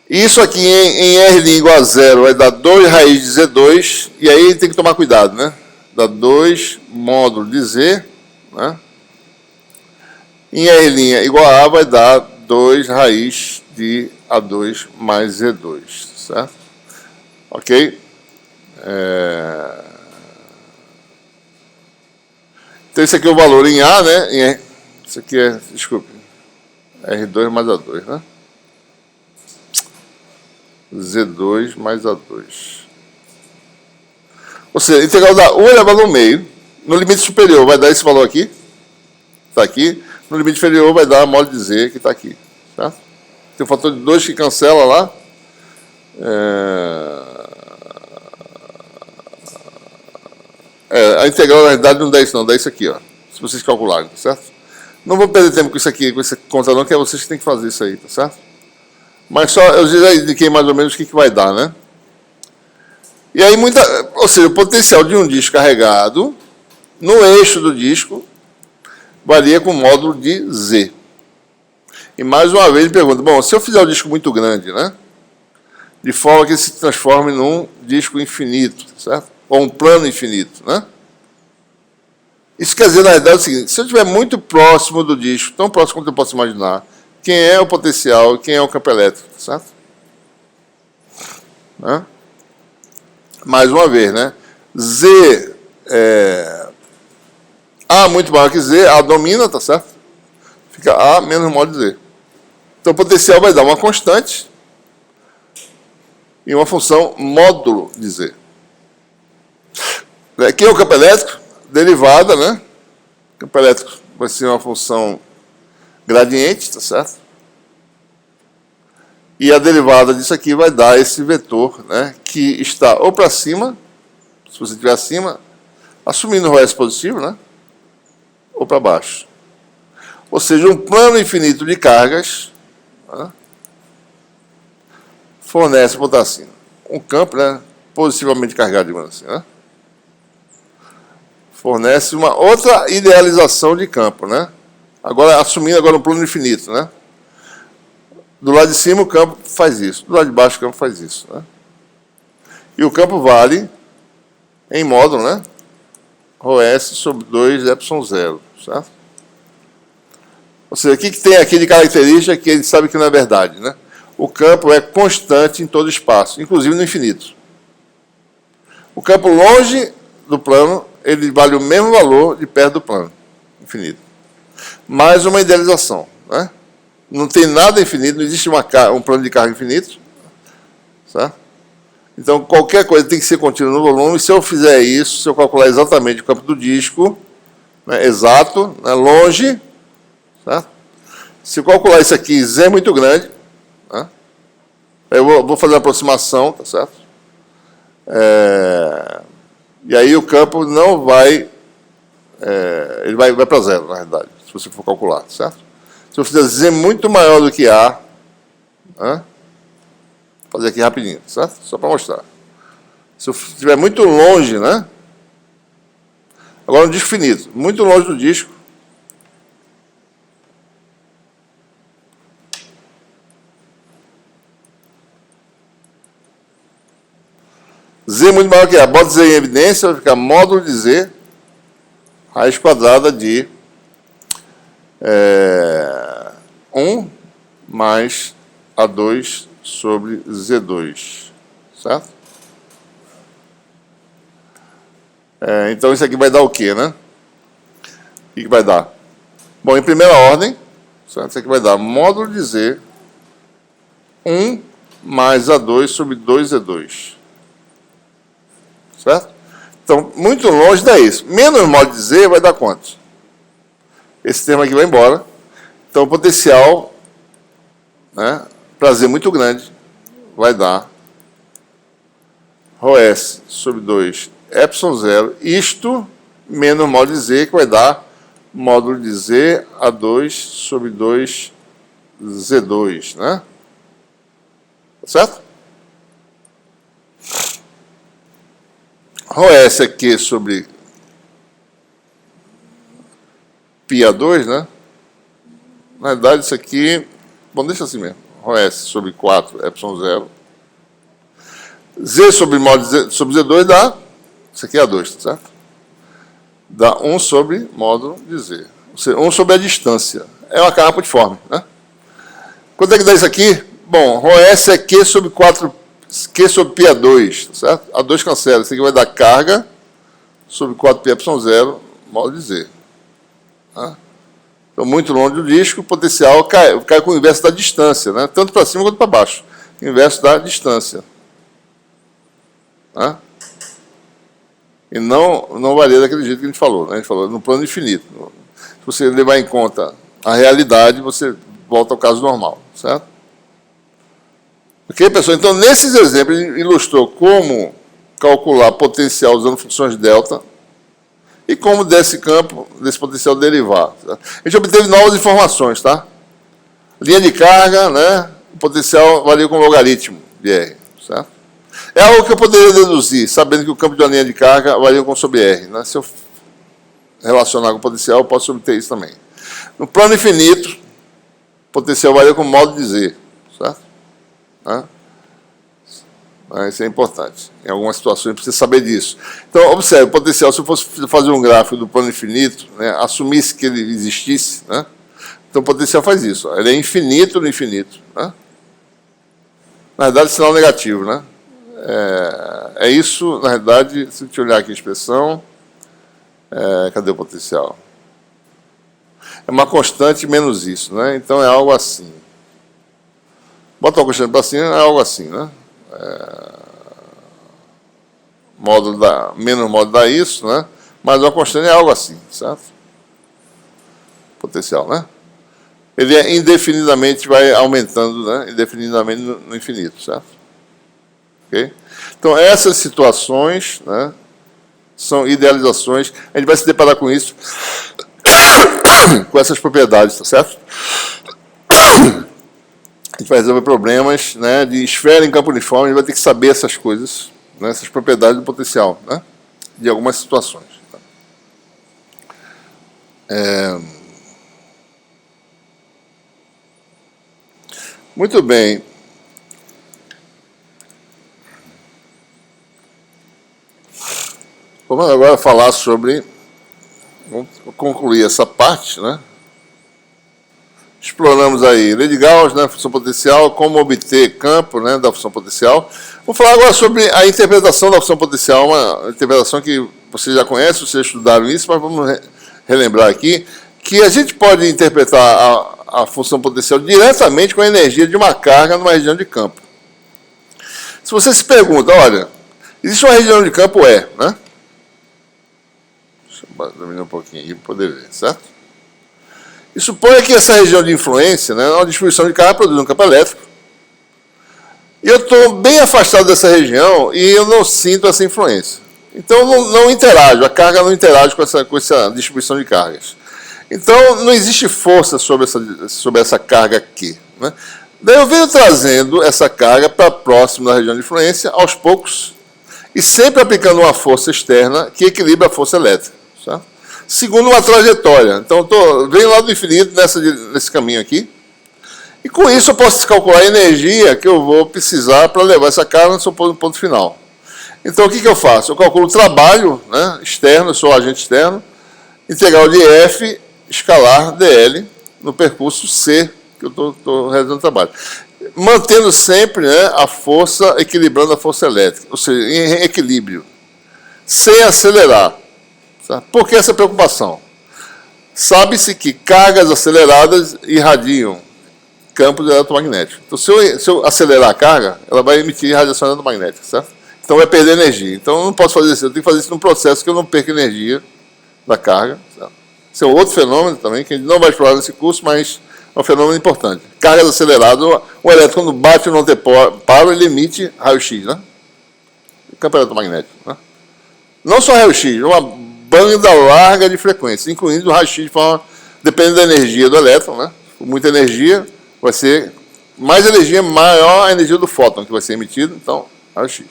Isso aqui em R' igual a 0 vai dar 2 raiz de Z2. E aí tem que tomar cuidado, né? Dá 2 módulo de Z. Né? Em R' igual a A vai dar 2 raiz de A2 mais Z2. Certo? Ok? Então, esse aqui é o valor em A, né? Isso aqui é, desculpe, R2 mais A2, né? Z2 mais A2. Ou seja, a integral da U elevado ao meio, no limite superior vai dar esse valor aqui, está aqui, no limite inferior vai dar a mole de Z, que está aqui. Tá? Tem um fator de 2 que cancela lá. A integral, na realidade, não dá isso, não, dá isso aqui, ó, se vocês calcularem, tá certo? Não vou perder tempo com isso aqui, com essa conta não, que é vocês que têm que fazer isso aí, tá certo? Mas só, eu já indiquei mais ou menos o que vai dar, né? E aí, ou seja, o potencial de um disco carregado no eixo do disco varia com o módulo de Z. E mais uma vez ele pergunta, bom, se eu fizer um disco muito grande, né? De forma que ele se transforme num disco infinito, certo? Ou um plano infinito, né? Isso quer dizer, na verdade, é o seguinte, se eu estiver muito próximo do disco, tão próximo quanto eu posso imaginar, quem é o potencial e quem é o campo elétrico, certo? Né? Mais uma vez, né? Z A muito maior que Z, A domina, tá certo? Fica A menos módulo de Z. Então, o potencial vai dar uma constante e uma função módulo de Z. Quem é o campo elétrico? Derivada, né? O campo elétrico vai ser uma função gradiente, tá certo? E a derivada disso aqui vai dar esse vetor, né? Que está ou para cima, se você estiver acima, assumindo o ρS positivo, né? Ou para baixo. Ou seja, um plano infinito de cargas, né? Fornece, vou botar assim, um campo, né? Positivamente carregado, digamos assim, né? Fornece uma outra idealização de campo, né? Agora, assumindo agora um plano infinito, né? Do lado de cima o campo faz isso, do lado de baixo o campo faz isso, né? E o campo vale em módulo, né? ρS sobre 2 ε0, certo? Ou seja, o que tem aqui de característica que ele sabe que não é verdade, né? O campo é constante em todo espaço, inclusive no infinito. O campo longe do plano, ele vale o mesmo valor de perto do plano, infinito. Mais uma idealização, né? Não tem nada infinito, não existe um plano de carga infinito, certo? Então, qualquer coisa tem que ser contínua no volume. Se eu fizer isso, se eu calcular exatamente o campo do disco, né, exato, né, longe, certo? Se eu calcular isso aqui, Z é muito grande, né, eu vou fazer uma aproximação, tá certo? aí o campo não vai, ele vai para zero, na realidade, se você for calcular, certo? Se eu fizer Z muito maior do que A, vou fazer aqui rapidinho, certo? Só para mostrar. Se eu estiver muito longe, né? Agora um disco finito, muito longe do disco, Z muito maior que A. Bota Z em evidência, vai ficar módulo de Z, raiz quadrada de 1 mais A2 sobre Z2, certo? Então isso aqui vai dar o quê, né? O que vai dar? Bom, em primeira ordem, certo? Isso aqui vai dar módulo de Z 1 mais A2 sobre 2Z2. Certo? Então, muito longe dá isso. Menos módulo de Z vai dar quanto? Esse termo aqui vai embora. Então, o potencial, né, para Z muito grande, vai dar ρS sobre 2 epsilon 0, isto menos módulo de Z, que vai dar módulo de Z A2 sobre 2 Z2, né? Certo? ρS é Q sobre πA2, né? Na verdade, isso aqui... Bom, deixa assim mesmo. ρS sobre 4, epsilon 0. Z sobre módulo Z, sobre Z2 dá... Isso aqui é A2, certo? Dá 1 sobre módulo de Z. Ou seja, 1 sobre a distância. É uma carga pontiforme, né? Quanto é que dá isso aqui? Bom, ρS é Q sobre 4... Q sobre πA2, certo? A2 cancela. Isso aqui vai dar carga sobre 4π epsilon 0, módulo de Z. Tá? Então, muito longe do disco, o potencial cai com o inverso da distância, né? Tanto para cima quanto para baixo. O inverso da distância. Tá? E não varia daquele jeito que a gente falou. Né? A gente falou no plano infinito. Se você levar em conta a realidade, você volta ao caso normal, certo? Ok, pessoal? Então, nesses exemplos, ele ilustrou como calcular potencial usando funções delta e como desse campo, desse potencial derivar. Tá? A gente obteve novas informações, tá? Linha de carga, né? O potencial varia com logaritmo de R, certo? É algo que eu poderia deduzir, sabendo que o campo de uma linha de carga varia com sobre R. Né? Se eu relacionar com o potencial, eu posso obter isso também. No plano infinito, o potencial varia com módulo de Z, certo? Isso é importante. Em algumas situações precisa saber disso. Então, observe, o potencial, se eu fosse fazer um gráfico do plano infinito, né, assumisse que ele existisse, né, então o potencial faz isso. Ele é infinito no infinito. Né? Na verdade, sinal negativo. Né? É isso, na verdade, se a gente olhar aqui a expressão, cadê o potencial? É uma constante menos isso. Né? Então, é algo assim. Bota uma constante para cima, é algo assim, né? Menos módulo dá isso, né? Mas uma constante é algo assim, certo? Potencial, né? Ele indefinidamente vai aumentando, né? Indefinidamente no infinito, certo? Ok? Então, essas situações, né, são idealizações. A gente vai se deparar com isso, com essas propriedades, tá certo? A gente vai resolver problemas, né, de esfera em campo uniforme, a gente vai ter que saber essas coisas, né, essas propriedades do potencial, né, de algumas situações. Muito bem. Vamos agora falar sobre... Vamos concluir essa parte, né? Exploramos aí lei de Gauss, né, função potencial, como obter campo, né, da função potencial. Vou falar agora sobre a interpretação da função potencial, uma interpretação que vocês já conhecem, vocês estudaram isso, mas vamos relembrar aqui, que a gente pode interpretar a função potencial diretamente com a energia de uma carga numa região de campo. Se você se pergunta, olha, existe uma região de campo E, né? Deixa eu diminuir um pouquinho aqui para poder ver, certo? E suponha que essa região de influência, né, uma distribuição de carga produz um campo elétrico. E eu estou bem afastado dessa região e eu não sinto essa influência. Então não interage, a carga não interage com essa distribuição de cargas. Então não existe força sobre essa carga aqui, né? Daí eu venho trazendo essa carga para próximo da região de influência, aos poucos, e sempre aplicando uma força externa que equilibra a força elétrica, certo? Segundo uma trajetória. Então venho lá do infinito nesse caminho aqui, e com isso eu posso calcular a energia que eu vou precisar para levar essa carga no seu ponto final. Então o que eu faço? Eu calculo o trabalho, né, externo, eu sou agente externo, integral de F escalar dl no percurso C, que eu estou realizando o trabalho. Mantendo sempre, né, a força, equilibrando a força elétrica, ou seja, em equilíbrio, sem acelerar. Tá? Por que essa preocupação? Sabe-se que cargas aceleradas irradiam campos eletromagnéticos. Então, se eu acelerar a carga, ela vai emitir radiação eletromagnética, certo? Então vai perder energia. Então eu não posso fazer isso, eu tenho que fazer isso num processo que eu não perca energia da carga. Certo? Esse é um outro fenômeno também, que a gente não vai explorar nesse curso, mas é um fenômeno importante. Cargas aceleradas, o elétron quando bate no anteparo, ele emite raio-x, né? O campo eletromagnético. Né? Não só raio-x, uma banda larga de frequências, incluindo o raio-x de forma, dependendo da energia do elétron, né? Com muita energia, vai ser mais energia, maior a energia do fóton que vai ser emitido, então, raio-x.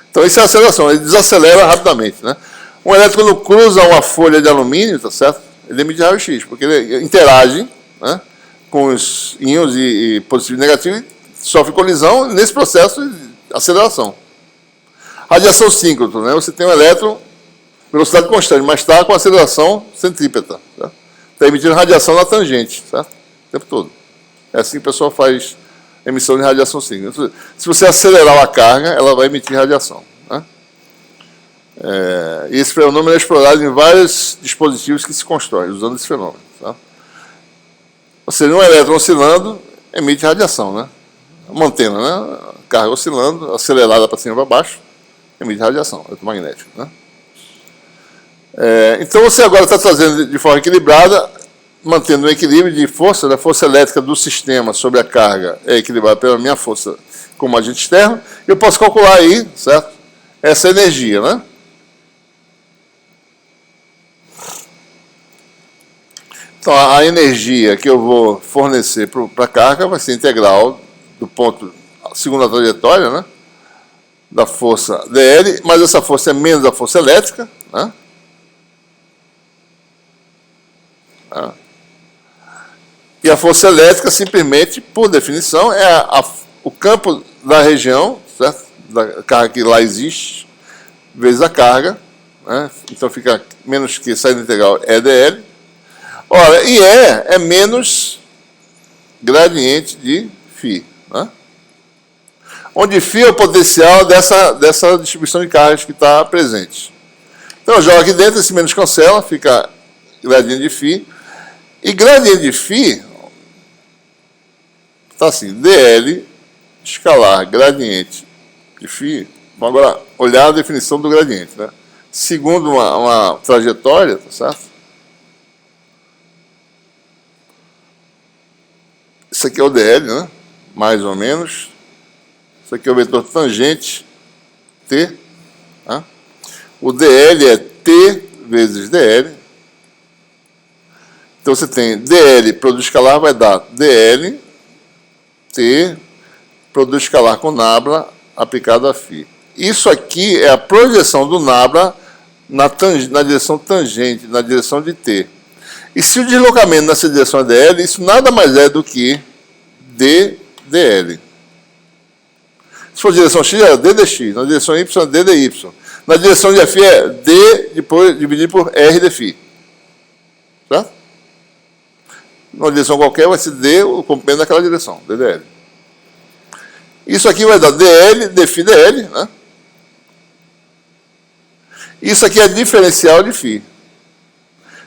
Então, isso é a aceleração, ele desacelera rapidamente, né? Um elétron, quando cruza uma folha de alumínio, tá certo? Ele emite raio-x, porque ele interage, né, com os íons e positivo e negativo, e sofre colisão nesse processo de aceleração. Radiação síncrona, né? Você tem um elétron, velocidade constante, mas está com aceleração centrípeta. Tá? Está emitindo radiação na tangente, certo? O tempo todo. É assim que o pessoal faz emissão de radiação síncrona. Se você acelerar a carga, ela vai emitir radiação. Né? E esse fenômeno é explorado em vários dispositivos que se constroem, usando esse fenômeno. Tá? Ou seja, um elétron oscilando emite radiação. Né? Uma antena, né? Carga oscilando, acelerada para cima e para baixo, emite radiação eletromagnética. Né? Então você agora está trazendo de forma equilibrada, mantendo o equilíbrio de força, da força elétrica do sistema sobre a carga é equilibrada pela minha força como agente externo, eu posso calcular aí, certo? Essa energia, né? Então, a energia que eu vou fornecer para a carga vai ser integral do ponto, segundo a trajetória, né? Da força dl, mas essa força é menos a força elétrica, né? E a força elétrica, simplesmente, por definição, é o campo da região, certo? Da carga que lá existe, vezes a carga, né? Então fica menos que saída integral é dl. Ora, e é menos gradiente de φ, né? Onde φ é o potencial dessa distribuição de cargas que está presente. Então eu jogo aqui dentro, esse menos cancela, fica gradiente de φ. E gradiente de φ está assim, dl escalar gradiente de φ. Vamos agora olhar a definição do gradiente, né? Segundo uma trajetória, tá certo? Isso aqui é o dl, né? Mais ou menos. Isso aqui é o vetor tangente t. Tá? O dl é t vezes dl. Então você tem dl produto escalar vai dar dl t produto escalar com nabla aplicado a φ. Isso aqui é a projeção do nabla na direção tangente, na direção de t. E se o deslocamento nessa direção é dl, isso nada mais é do que dl. Se for direção x, é d dx. Na direção y, é d dy. Na direção de φ é d depois dividido por r de φ. Certo? Numa direção qualquer vai ser d, o comprimento daquela direção, ddl. Isso aqui vai dar dl, dφ dl, né? Isso aqui é diferencial de φ.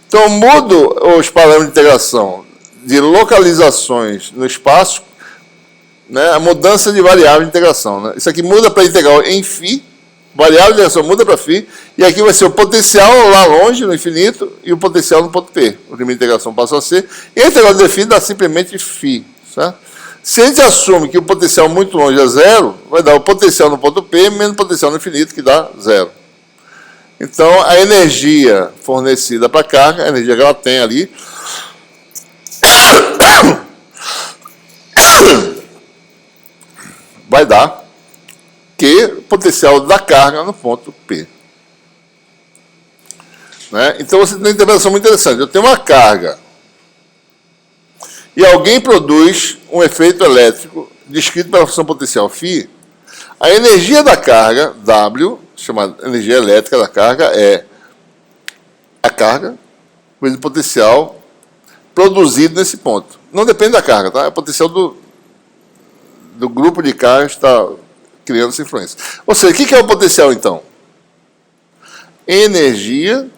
Então, eu mudo os parâmetros de integração de localizações no espaço, né? A mudança de variável de integração. Né? Isso aqui muda para integral em φ, variável de integração muda para φ, e aqui vai ser o potencial lá longe, no infinito, e o potencial no ponto P. O limite de integração passa a ser. E a integral de φ dá simplesmente φ. Certo? Se a gente assume que o potencial muito longe é zero, vai dar o potencial no ponto P menos o potencial no infinito, que dá zero. Então, a energia fornecida para a carga, a energia que ela tem ali, vai dar Q, potencial da carga no ponto P. Né? Então, você tem uma interpretação muito interessante. Eu tenho uma carga e alguém produz um efeito elétrico descrito pela função potencial φ. A energia da carga, W, chamada energia elétrica da carga, é a carga vezes o potencial produzido nesse ponto. Não depende da carga, tá? É o potencial do grupo de carga que está criando essa influência. Ou seja, o que é o potencial, então? Energia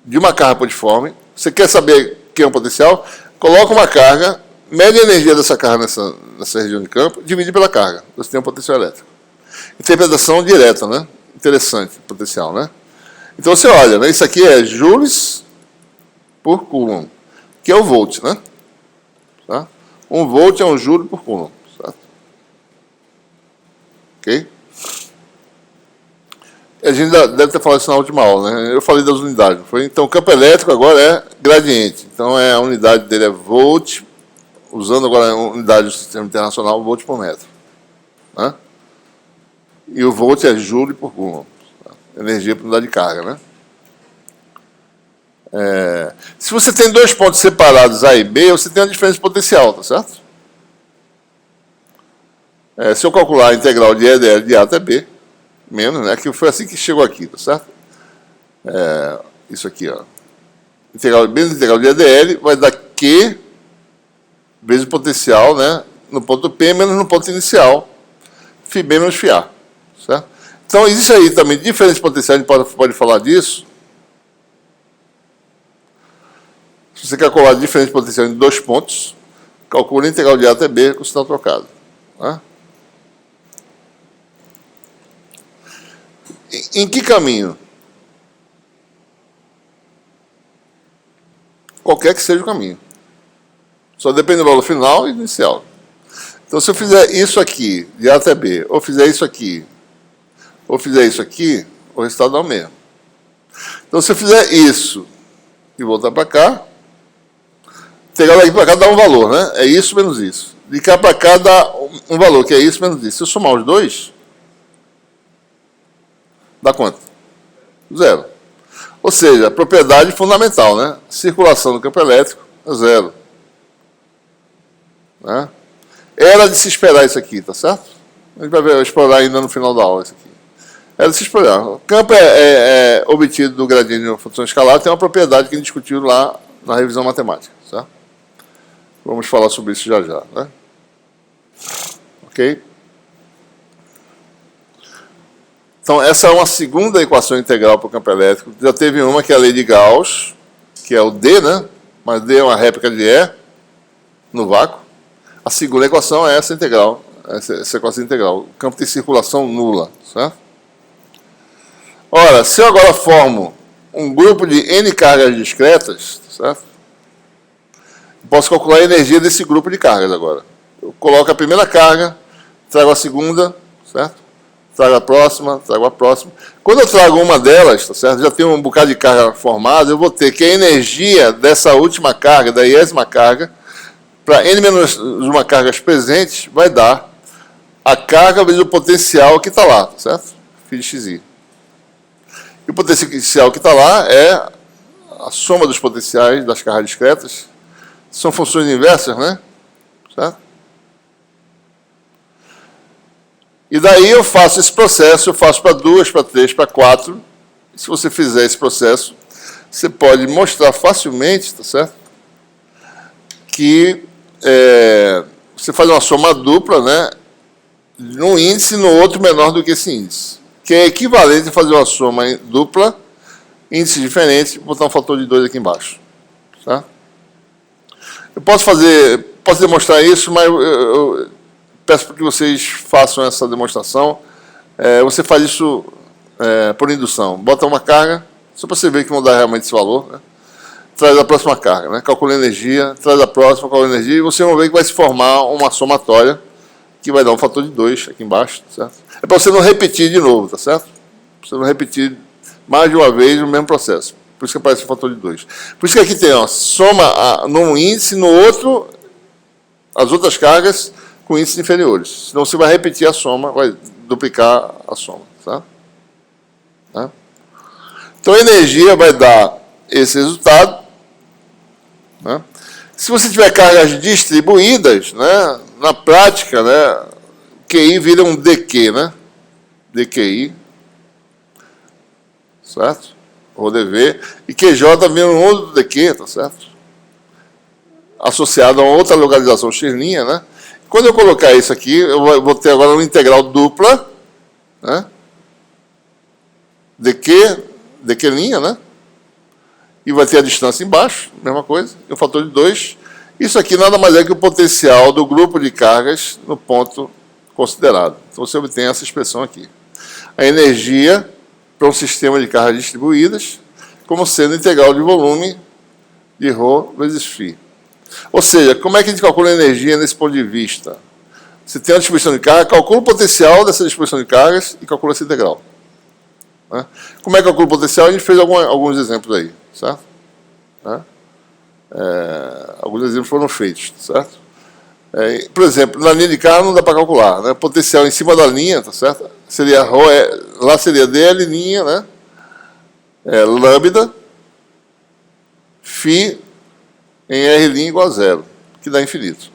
de uma carga pontiforme. Você quer saber o que é um potencial? Coloca uma carga, mede a energia dessa carga nessa região de campo, divide pela carga. Você tem um potencial elétrico. Interpretação direta, né? Interessante, potencial, né? Então você olha, né? Isso aqui é joules por coulomb, que é o volt, né? Tá? 1 volt é 1 joule por coulomb, certo? Ok? A gente deve ter falado isso na última aula, né? Eu falei das unidades, não foi? Então o campo elétrico agora é gradiente. Então a unidade dele é volt, usando agora a unidade do sistema internacional, volt por metro. Né? E o volt é joule por coulomb. Tá? Energia por unidade de carga, né? Se você tem dois pontos separados A e B, você tem uma diferença de potencial, tá certo? Se eu calcular a integral de EdL de A até B, menos, né? Que foi assim que chegou aqui, tá certo? Isso aqui, ó. Menos integral de EdL vai dar Q vezes o potencial, né? No ponto P menos no ponto inicial, φB menos φA, certo? Então existe aí também diferentes potenciais, a gente pode falar disso. Se você calcular diferentes potenciais em dois pontos, calcule a integral de A até B com o sinal trocado. Tá? Em que caminho? Qualquer que seja o caminho. Só depende do valor final e inicial. Então, se eu fizer isso aqui, de A até B, ou fizer isso aqui, ou fizer isso aqui, o resultado é o mesmo. Então, se eu fizer isso e voltar para cá, integral daqui para cá dá um valor, né? É isso menos isso. De cá para cá dá um valor, que é isso menos isso. Se eu somar os dois, dá quanto? Zero. Ou seja, a propriedade fundamental, né? Circulação do campo elétrico é zero. Né? Era de se esperar isso aqui, tá certo? A gente vai explorar ainda no final da aula isso aqui. Era de se esperar. O campo é obtido do gradiente de uma função escalar, tem uma propriedade que a gente discutiu lá na revisão matemática, certo? Vamos falar sobre isso já já, né? Ok? Então, essa é uma segunda equação integral para o campo elétrico. Já teve uma que é a lei de Gauss, que é o D, né? Mas D é uma réplica de E no vácuo. A segunda equação é essa integral, essa equação integral. O campo tem circulação nula, certo? Ora, se eu agora formo um grupo de N cargas discretas, certo? Posso calcular a energia desse grupo de cargas agora. Eu coloco a primeira carga, trago a segunda, certo? Trago a próxima, trago a próxima. Quando eu trago uma delas, tá certo? Já tenho um bocado de carga formada, eu vou ter que a energia dessa última carga, da 10ª carga, para N menos uma cargas presentes, vai dar a carga vezes o potencial que está lá, tá certo? Φ de xi. E o potencial que está lá é a soma dos potenciais das cargas discretas. São funções inversas, né? Certo? E daí eu faço esse processo, eu faço para 2, para 3, para 4. Se você fizer esse processo, você pode mostrar facilmente, tá certo? Que você faz uma soma dupla, né? Num índice e no outro menor do que esse índice. Que é equivalente a fazer uma soma dupla, índices diferentes, e botar um fator de 2 aqui embaixo. Tá? Eu posso demonstrar isso, mas eu peço para que vocês façam essa demonstração. Você faz isso por indução. Bota uma carga, só para você ver que não dá realmente esse valor. Né? traz a próxima carga, né? Calcula a energia, traz a próxima, calcula a energia, e você vai ver que vai se formar uma somatória que vai dar um fator de 2 aqui embaixo, certo? É para você não repetir de novo, tá certo? Para você não repetir mais de uma vez o mesmo processo. Por isso que aparece o fator de 2. Por isso que aqui tem, ó, soma num índice, no outro, as outras cargas com índices inferiores. Senão você vai repetir a soma, vai duplicar a soma, tá? Tá? Então a energia vai dar esse resultado, né? Se você tiver cargas distribuídas, né, na prática, né, QI vira um DQ, né? DQI, certo? Ou DV, e QJ vira um outro DQ, tá certo? Associado a outra localização x', né? Quando eu colocar isso aqui, eu vou ter agora uma integral dupla, né? DQ', né? E vai ter a distância embaixo, mesma coisa, e o fator de 2. Isso aqui nada mais é que o potencial do grupo de cargas no ponto considerado. Então você obtém essa expressão aqui. A energia para um sistema de cargas distribuídas, como sendo integral de volume de ρ vezes φ. Ou seja, como é que a gente calcula a energia nesse ponto de vista? Você tem uma distribuição de carga, calcula o potencial dessa distribuição de cargas e calcula essa integral. Né? Como é que calcula o potencial? A gente fez alguns exemplos aí, certo? Né? Alguns exemplos foram feitos, certo? Por exemplo, na linha de carga não dá para calcular, né? Potencial em cima da linha, tá certo? Seria ρ, lá seria dl linha, né? Lambda, φ em R' igual a 0, que dá infinito.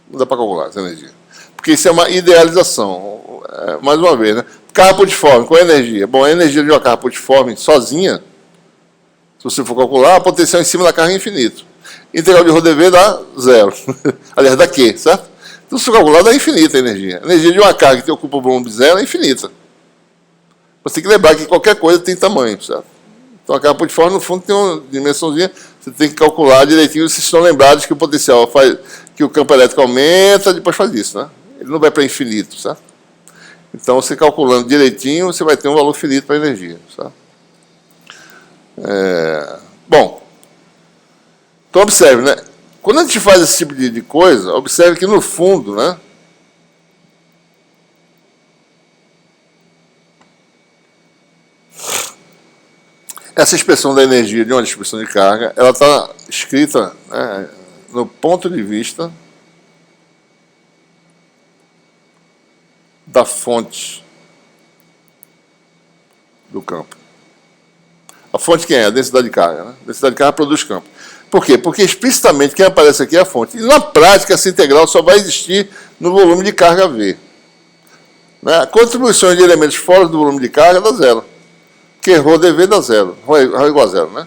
Não dá para calcular essa energia. Porque isso é uma idealização. Mais uma vez, né? Carga pontiforme, qual é a energia? Bom, a energia de uma carga pontiforme sozinha, se você for calcular, a potencial em cima da carga é infinito. Integral de ρdV dá 0. Aliás, dá Q, certo? Então, se você calcular, dá infinita a energia. A energia de uma carga que ocupa o volume de 0 é infinita. Você tem que lembrar que qualquer coisa tem tamanho, certo? Então, a carga pontiforme, no fundo, tem uma dimensãozinha. Você tem que calcular direitinho. Vocês estão lembrados que o potencial faz, que o campo elétrico aumenta, depois faz isso, né? Ele não vai para infinito, certo? Então, você calculando direitinho, você vai ter um valor finito para a energia, certo? Bom, então observe, né? Quando a gente faz esse tipo de coisa, observe que no fundo, né? Essa expressão da energia de uma distribuição de carga, ela está escrita, né, no ponto de vista da fonte do campo. A fonte quem é? A densidade de carga, né? A densidade de carga produz campo. Por quê? Porque explicitamente quem aparece aqui é a fonte. E na prática, essa integral só vai existir no volume de carga V. Né? A contribuição de elementos fora do volume de carga dá 0. Porque ρdV dá 0. Ρ é igual a 0, né?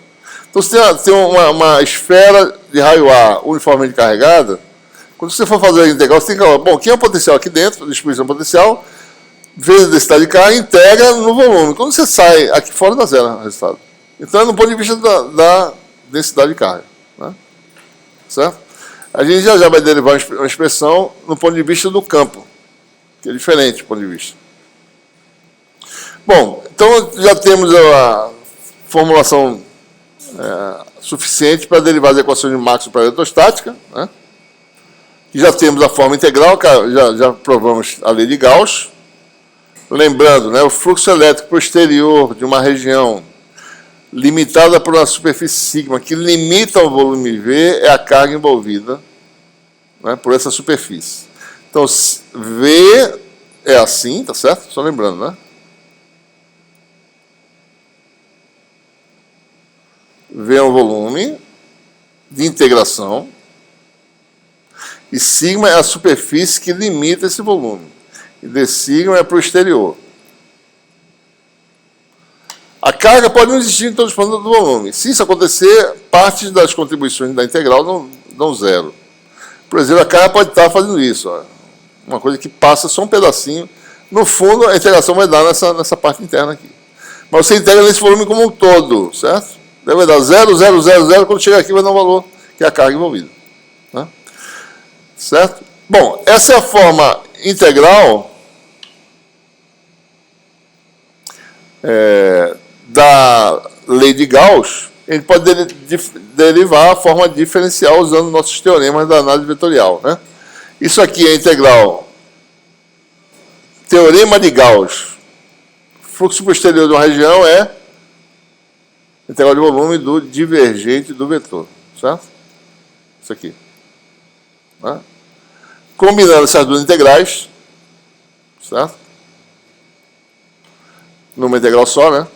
Então, se tem uma esfera de raio A uniformemente carregada, quando você for fazer a integral, você tem que falar, bom, quem é o potencial aqui dentro, distribuição potencial, vezes a densidade de carga, integra no volume. Quando você sai aqui fora, dá 0 o resultado. Então, é no ponto de vista da densidade de carga. Né? Certo? A gente já vai derivar uma expressão no ponto de vista do campo, que é diferente do ponto de vista. Bom, então já temos a formulação suficiente para derivar as equações de Maxwell para a eletrostática. Né? E já temos a forma integral, já provamos a lei de Gauss. Lembrando, né, o fluxo elétrico posterior de uma região limitada por uma superfície sigma que limita o volume V é a carga envolvida, né, por essa superfície. Então, V é assim, tá certo? Só lembrando, né? V é um volume de integração e sigma é a superfície que limita esse volume. E d sigma é para o exterior. A carga pode não existir em todos os pontos do volume. Se isso acontecer, parte das contribuições da integral dão 0. Por exemplo, a carga pode estar fazendo isso. Ó. Uma coisa que passa só um pedacinho. No fundo, a integração vai dar nessa parte interna aqui. Mas você integra nesse volume como um todo, certo? Vai dar 0, 0, 0, 0. Quando chegar aqui, vai dar um valor que é a carga envolvida. Né? Certo? Bom, essa é a forma integral da lei de Gauss. A gente pode derivar a forma diferencial usando nossos teoremas da análise vetorial, né? Isso aqui é integral. Teorema de Gauss. Fluxo posterior de uma região é integral de volume do divergente do vetor, certo? Isso aqui. Né? Combinando essas duas integrais, certo? Numa integral só, né?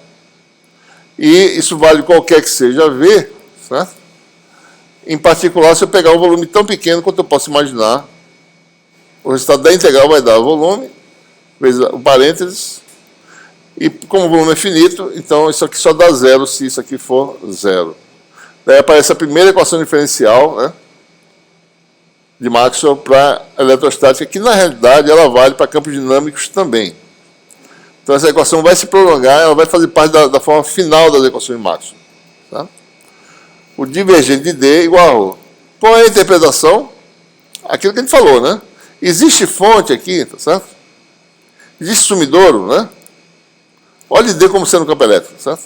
E isso vale qualquer que seja V, certo? Em particular, se eu pegar um volume tão pequeno quanto eu posso imaginar, o resultado da integral vai dar o volume, vezes o parênteses, e como o volume é finito, então isso aqui só dá zero se isso aqui for zero. Daí aparece a primeira equação diferencial, né, de Maxwell para eletrostática, que na realidade ela vale para campos dinâmicos também. Então essa equação vai se prolongar, ela vai fazer parte da forma final das equações de Maxwell. Tá? O divergente de D igual a ρ. Qual é a interpretação? Aquilo que a gente falou, né? Existe fonte aqui, tá certo? Existe sumidouro, né? Olha D como sendo um campo elétrico, certo?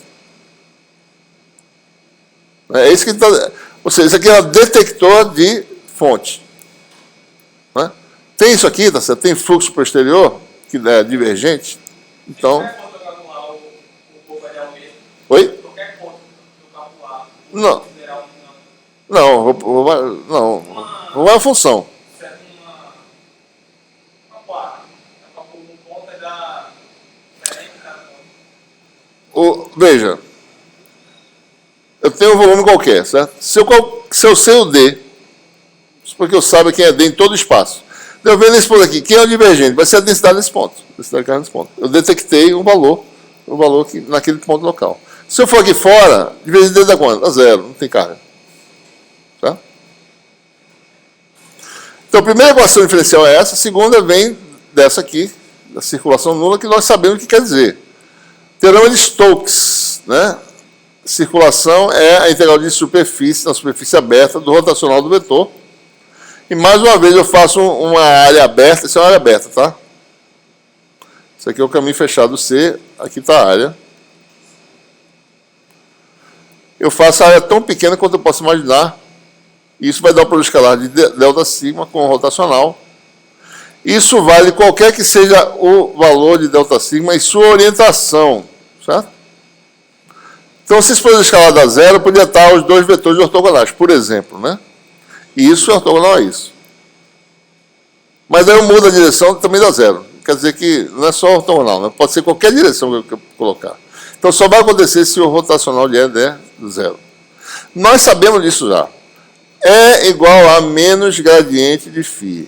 É isso que a gente está... Ou seja, isso aqui é um detector de fonte. Né? Tem isso aqui, tá certo? Tem fluxo posterior, que é divergente. Então... Oi? Qualquer ponto do calcular. Não. Não, não. Não é uma função. Veja, eu tenho um volume qualquer, certo? Se eu sei o D, porque eu saiba quem é D em todo o espaço. Eu vejo nesse ponto aqui, quem é o divergente? Vai ser a densidade nesse ponto. Eu detectei um valor que, naquele ponto local. Se eu for aqui fora, divergente D dá quanto? Dá zero, não tem carga. Tá? Então, a primeira equação diferencial é essa, a segunda vem dessa aqui, da circulação nula, que nós sabemos o que quer dizer. Teorema de Stokes, né? Circulação é a integral de superfície, na superfície aberta, do rotacional do vetor. E mais uma vez eu faço uma área aberta, isso é uma área aberta, tá? Isso aqui é o caminho fechado C, aqui está a área. Eu faço a área tão pequena quanto eu posso imaginar. Isso vai dar o produto escalar de delta sigma com o rotacional. Isso vale qualquer que seja o valor de delta sigma e sua orientação, certo? Então, se esse produto escalar dá zero, podia estar os dois vetores ortogonais, por exemplo, né? E isso é ortogonal a isso. Mas aí eu mudo a direção, também dá zero. Quer dizer que não é só ortogonal, né? Pode ser qualquer direção que eu colocar. Então, só vai acontecer se o rotacional de E der zero. Nós sabemos disso já. É igual a menos gradiente de φ.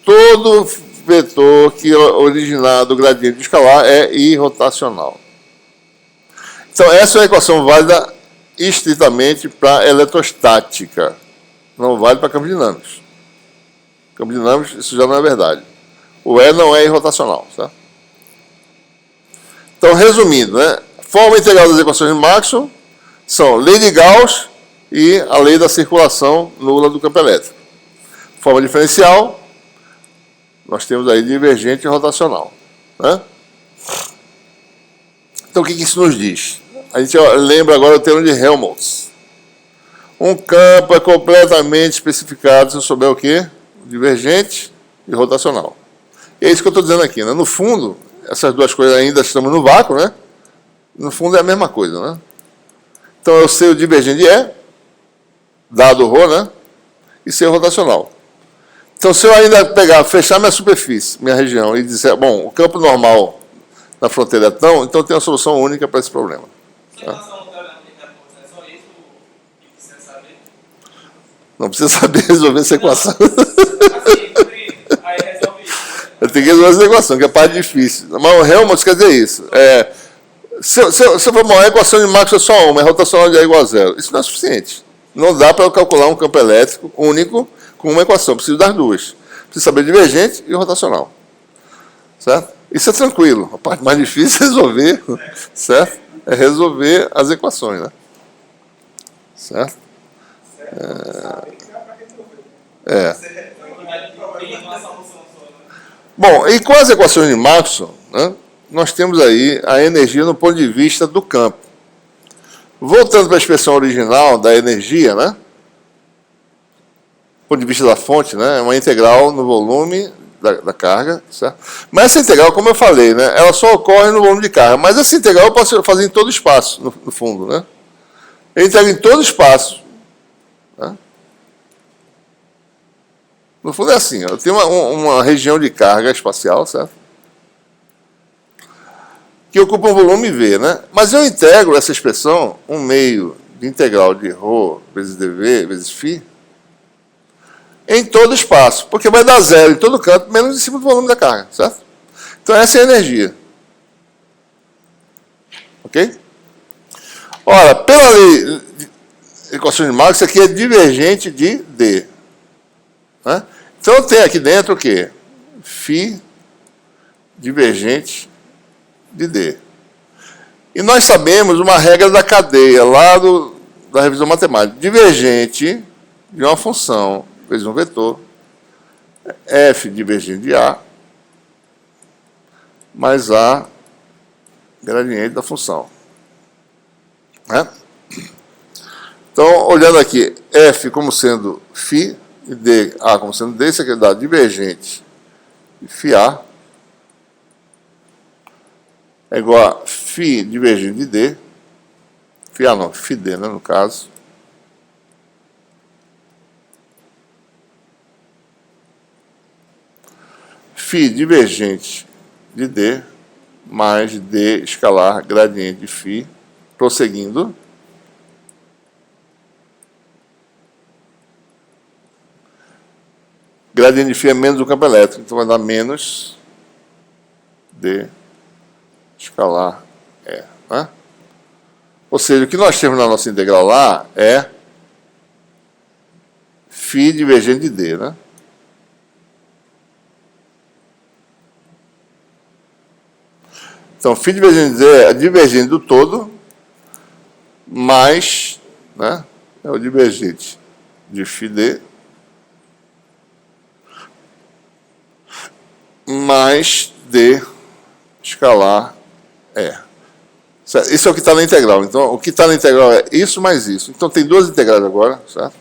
Todo vetor que originar do gradiente escalar é irrotacional. Então, essa é uma equação válida estritamente para eletrostática. Não vale para campos dinâmicos. Campos dinâmicos, isso já não é verdade. O E não é irrotacional. Tá? Então, resumindo, né? Forma integral das equações de Maxwell são lei de Gauss e a lei da circulação nula do campo elétrico. Forma diferencial, nós temos aí divergente e rotacional. Né? Então, o que isso nos diz? A gente lembra agora o termo de Helmholtz. Um campo é completamente especificado se eu souber o quê? Divergente e rotacional. E é isso que eu estou dizendo aqui. Né? No fundo, essas duas coisas ainda estamos no vácuo, né? No fundo é a mesma coisa. Né? Então, eu sei o divergente E, dado o ρ, né? E sei o rotacional. Então, se eu ainda fechar minha superfície, minha região, e dizer, bom, o campo normal na fronteira é tão, então tem uma solução única para esse problema. Tá? Não precisa saber resolver essa equação. Eu tenho que resolver essa equação, que é a parte difícil. Mas o Helmholtz quer dizer isso. Se eu for a equação de Maxwell é só uma, é rotacional de E igual a zero. Isso não é suficiente. Não dá para eu calcular um campo elétrico único com uma equação. Preciso das duas. Preciso saber divergente e rotacional. Certo? Isso é tranquilo. A parte mais difícil é resolver, certo? É resolver as equações, né? Certo? Bom, e com as equações de Maxwell, né, nós temos aí a energia no ponto de vista do campo. Voltando para a expressão original da energia, né? Do ponto de vista da fonte, né? É uma integral no volume da carga, certo? Mas essa integral, como eu falei, né? Ela só ocorre no volume de carga. Mas essa integral eu posso fazer em todo o espaço, no fundo, né? Eu integro em todo o espaço. Né? No fundo é assim, eu tenho uma região de carga espacial, certo? Que ocupa um volume V, né? Mas eu integro essa expressão, um meio de integral de ρ vezes dV vezes φ, em todo o espaço, porque vai dar zero em todo canto, menos em cima do volume da carga, certo? Então essa é a energia. Ok? Ora, pela lei de equações de Maxwell, isso aqui é divergente de D. Né? Então eu tenho aqui dentro o quê? Φ divergente de D. E nós sabemos uma regra da cadeia, lá da revisão matemática. Divergente de uma função vezes um vetor, f divergente de A, mais A gradiente da função. Né? Então, olhando aqui, f como sendo φ, e d, A como sendo D, isso aqui dá divergente de φA, é igual a φ divergente de D, φA não, φD, né, no caso, φ divergente de D mais D escalar gradiente de φ, prosseguindo, gradiente de φ é menos o campo elétrico, então vai dar menos D escalar E. Né? Ou seja, o que nós temos na nossa integral lá é φ divergente de D, né? Então, φ divergente de D é a divergente do todo, mais, né, é o divergente de φD, mais D escalar E. Isso é o que está na integral. Então, o que está na integral é isso mais isso. Então, tem duas integrais agora, certo?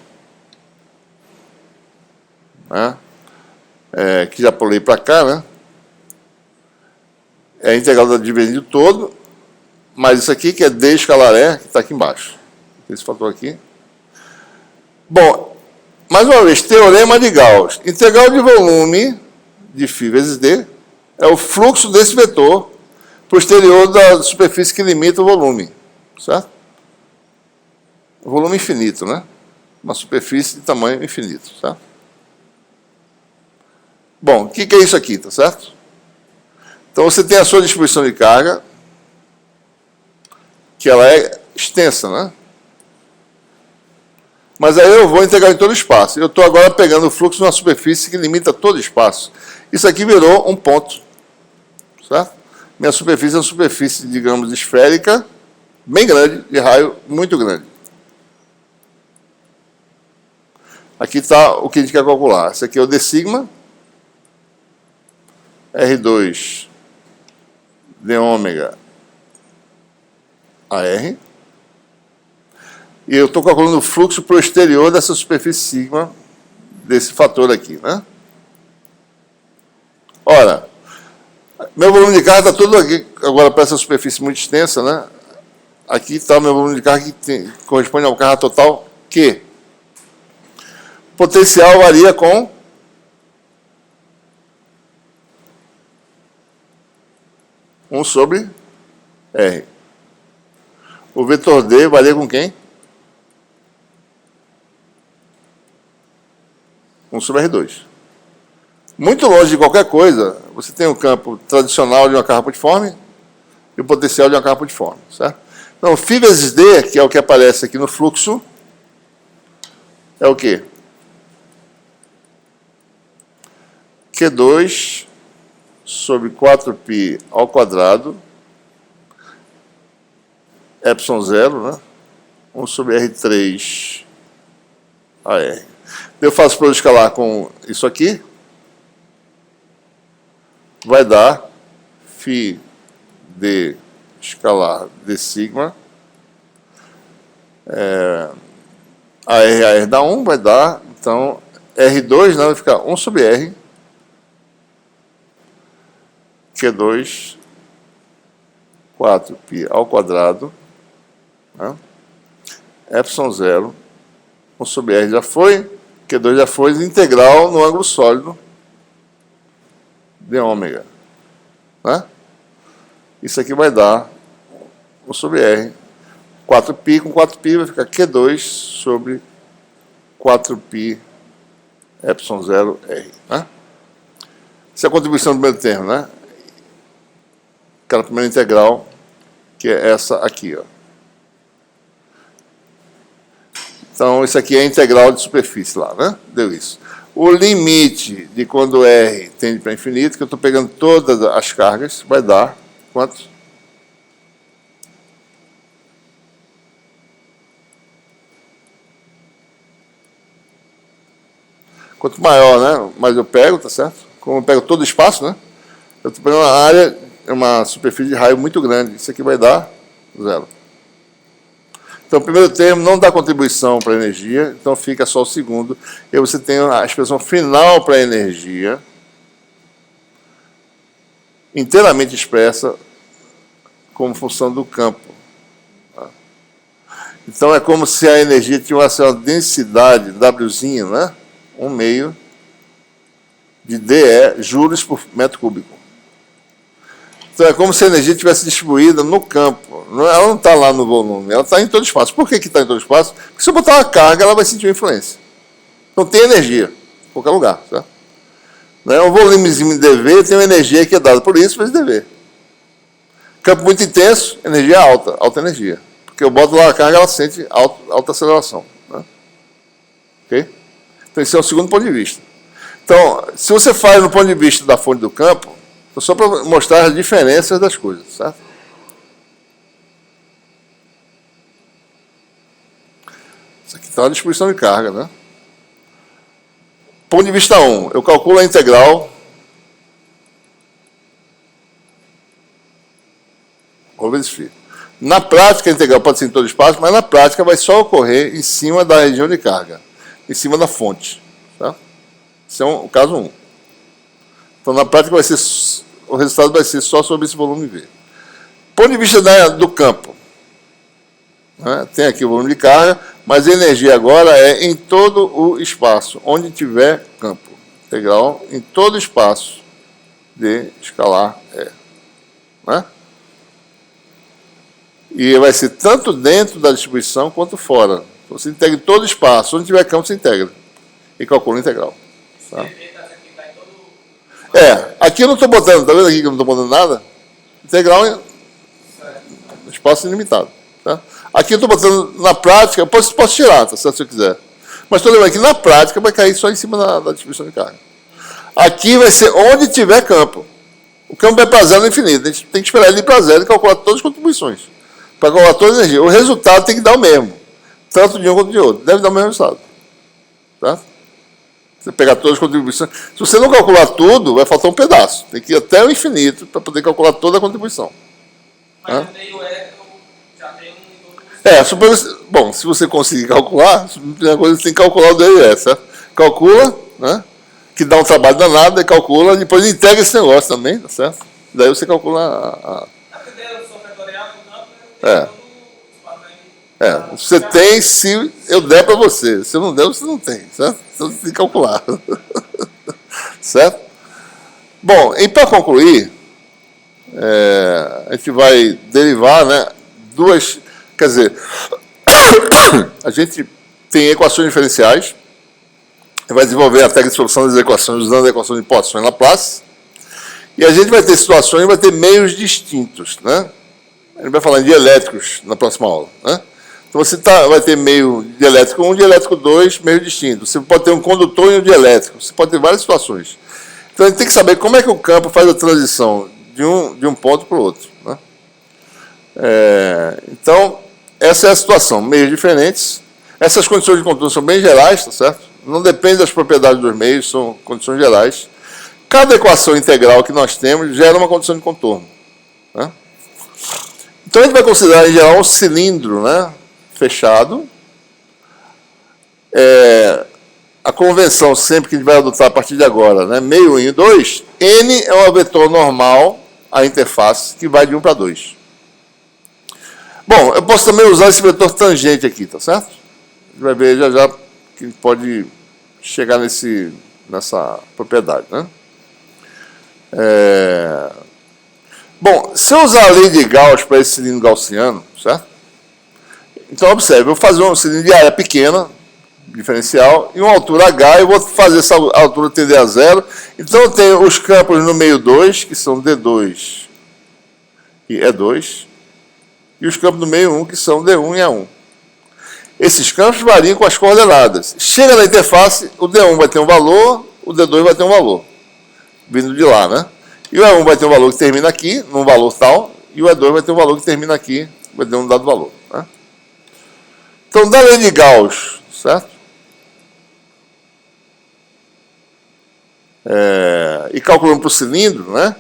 Né? Que já pulei para cá, né? É a integral da divergente do todo, mais isso aqui, que é D escalar E, que está aqui embaixo. Esse fator aqui. Bom, mais uma vez, teorema de Gauss. Integral de volume de φ vezes D é o fluxo desse vetor posterior da superfície que limita o volume, certo? O volume infinito, né? Uma superfície de tamanho infinito, certo? Bom, o que é isso aqui, tá certo? Então você tem a sua distribuição de carga, que ela é extensa, né? Mas aí eu vou integrar em todo o espaço. Eu estou agora pegando o fluxo numa superfície que limita todo o espaço. Isso aqui virou um ponto, certo? Minha superfície é uma superfície, digamos, esférica, bem grande, de raio muito grande. Aqui está o que a gente quer calcular. Esse aqui é o d sigma, R2 d ômega AR. E eu estou calculando o fluxo para o exterior dessa superfície sigma, desse fator aqui, né? Ora, meu volume de carga está todo aqui, agora para essa superfície muito extensa, né? Aqui está o meu volume de carga que corresponde ao carga total Q. O potencial varia com 1 sobre R. O vetor D varia com quem? 1 sobre R2. Muito longe de qualquer coisa, você tem o campo tradicional de uma carga pontiforme e o potencial de uma carga pontiforme, certo? Então, φ vezes D, que é o que aparece aqui no fluxo, é o quê? Q2 sobre 4π ao quadrado, epsilon zero, né? 1 sobre R3 AR. Eu faço produto escalar com isso aqui, vai dar φ d escalar d sigma A R dá 1, vai dar, então, R2, né, vai ficar 1 sobre R, Q2, 4π ao quadrado, né? Epsilon 0, 1 sobre R já foi, Q2 já foi, integral no ângulo sólido de ômega. Né? Isso aqui vai dar 1 sobre R. 4π com 4π vai ficar Q2 sobre 4π Epsilon 0 R. Né? Essa é a contribuição do primeiro termo, né? Aquela primeira integral, que é essa aqui, ó. Então, isso aqui é a integral de superfície lá, né? Deu isso. O limite de quando R tende para infinito, que eu estou pegando todas as cargas, vai dar quanto? Quanto maior, né? Mais eu pego, tá certo? Como eu pego todo o espaço, né? Eu estou pegando uma área, uma superfície de raio muito grande. Isso aqui vai dar 0. Então, o primeiro termo não dá contribuição para a energia, então fica só o segundo. E você tem a expressão final para a energia, inteiramente expressa como função do campo. Então, é como se a energia tivesse uma densidade, Wzinho, né? 1/2 de dE, joules por metro cúbico. Então, é como se a energia tivesse distribuída no campo. Ela não está lá no volume, ela está em todo espaço. Por que está em todo espaço? Porque se eu botar uma carga, ela vai sentir uma influência. Então, tem energia em qualquer lugar. Certo? Um volumezinho de dV tem uma energia que é dada por isso vezes dV. Campo muito intenso, energia alta, alta energia. Porque eu boto lá a carga, ela sente alta aceleração. Né? Ok? Então, esse é o segundo ponto de vista. Então, se você faz no ponto de vista da fonte do campo, só para mostrar as diferenças das coisas, certo? Isso aqui está a distribuição de carga, né? Ponto de vista 1, eu calculo a integral. Vou verificar. Na prática, a integral pode ser em todo espaço, mas na prática vai só ocorrer em cima da região de carga, em cima da fonte. Tá? Esse é o caso 1. Então, na prática, o resultado vai ser só sobre esse volume V. Ponto de vista do campo. Né? Tem aqui o volume de carga, mas a energia agora é em todo o espaço, onde tiver campo. Integral em todo o espaço de escalar E. Né? E vai ser tanto dentro da distribuição quanto fora. Então, você integra em todo o espaço, onde tiver campo, você integra. E calcula a integral. Tá? Aqui eu não estou botando, tá vendo aqui que eu não estou botando nada? Integral em espaço ilimitado. Tá? Aqui eu estou botando na prática, eu posso tirar, tá certo, se eu quiser. Mas estou lembrando que na prática vai cair só em cima da distribuição de carga. Aqui vai ser onde tiver campo. O campo é para zero no infinito. A gente tem que esperar ele ir para zero e calcular todas as contribuições. Para calcular toda a energia. O resultado tem que dar o mesmo. Tanto de um quanto de outro. Deve dar o mesmo resultado. Tá? Você pegar todas as contribuições. Se você não calcular tudo, vai faltar um pedaço. Tem que ir até o infinito para poder calcular toda a contribuição. Mas no meio já tem bom, se você conseguir calcular, a primeira coisa você tem que calcular o DE, certo? Calcula, né? Que dá um trabalho danado, e calcula, depois integra esse negócio também, tá certo? Daí você calcula você tem se eu der para você. Se eu não der, você não tem, certo? Então você tem que calcular. Certo? Bom, e para concluir, a gente vai derivar, né, quer dizer, a gente tem equações diferenciais, vai desenvolver a técnica de solução das equações usando a equação de Poisson e Laplace, e a gente vai ter situações, vai ter meios distintos, né? A gente vai falar em dielétricos na próxima aula, né? Então você vai ter meio dielétrico 1, dielétrico 2, meio distinto. Você pode ter um condutor e um dielétrico, você pode ter várias situações. Então a gente tem que saber como é que o campo faz a transição de um ponto para o outro. Né? Então, essa é a situação, meios diferentes. Essas condições de contorno são bem gerais, tá certo? Não depende das propriedades dos meios, são condições gerais. Cada equação integral que nós temos gera uma condição de contorno. Né? Então a gente vai considerar, em geral, um cilindro, né, fechado. A convenção sempre que a gente vai adotar a partir de agora, né? Meio 1 e 2, N é um vetor normal, a interface, que vai de 1 para 2. Bom, eu posso também usar esse vetor tangente aqui, tá certo? A gente vai ver já já que a gente pode chegar nessa propriedade, né? Bom, se eu usar a lei de Gauss para esse cilindro gaussiano, certo? Então, observe, eu vou fazer um cilindro de área pequena, diferencial, e uma altura H, eu vou fazer essa altura tender a zero. Então, eu tenho os campos no meio 2, que são D2 e E2, e os campos no meio 1, que são D1 e A1. Esses campos variam com as coordenadas. Chega na interface, o D1 vai ter um valor, o D2 vai ter um valor, vindo de lá, né? E o E1 vai ter um valor que termina aqui, num valor tal, e o E2 vai ter um valor que termina aqui, vai ter um dado valor, né? Então, da lei de Gauss, certo? E calculando para o cilindro, né?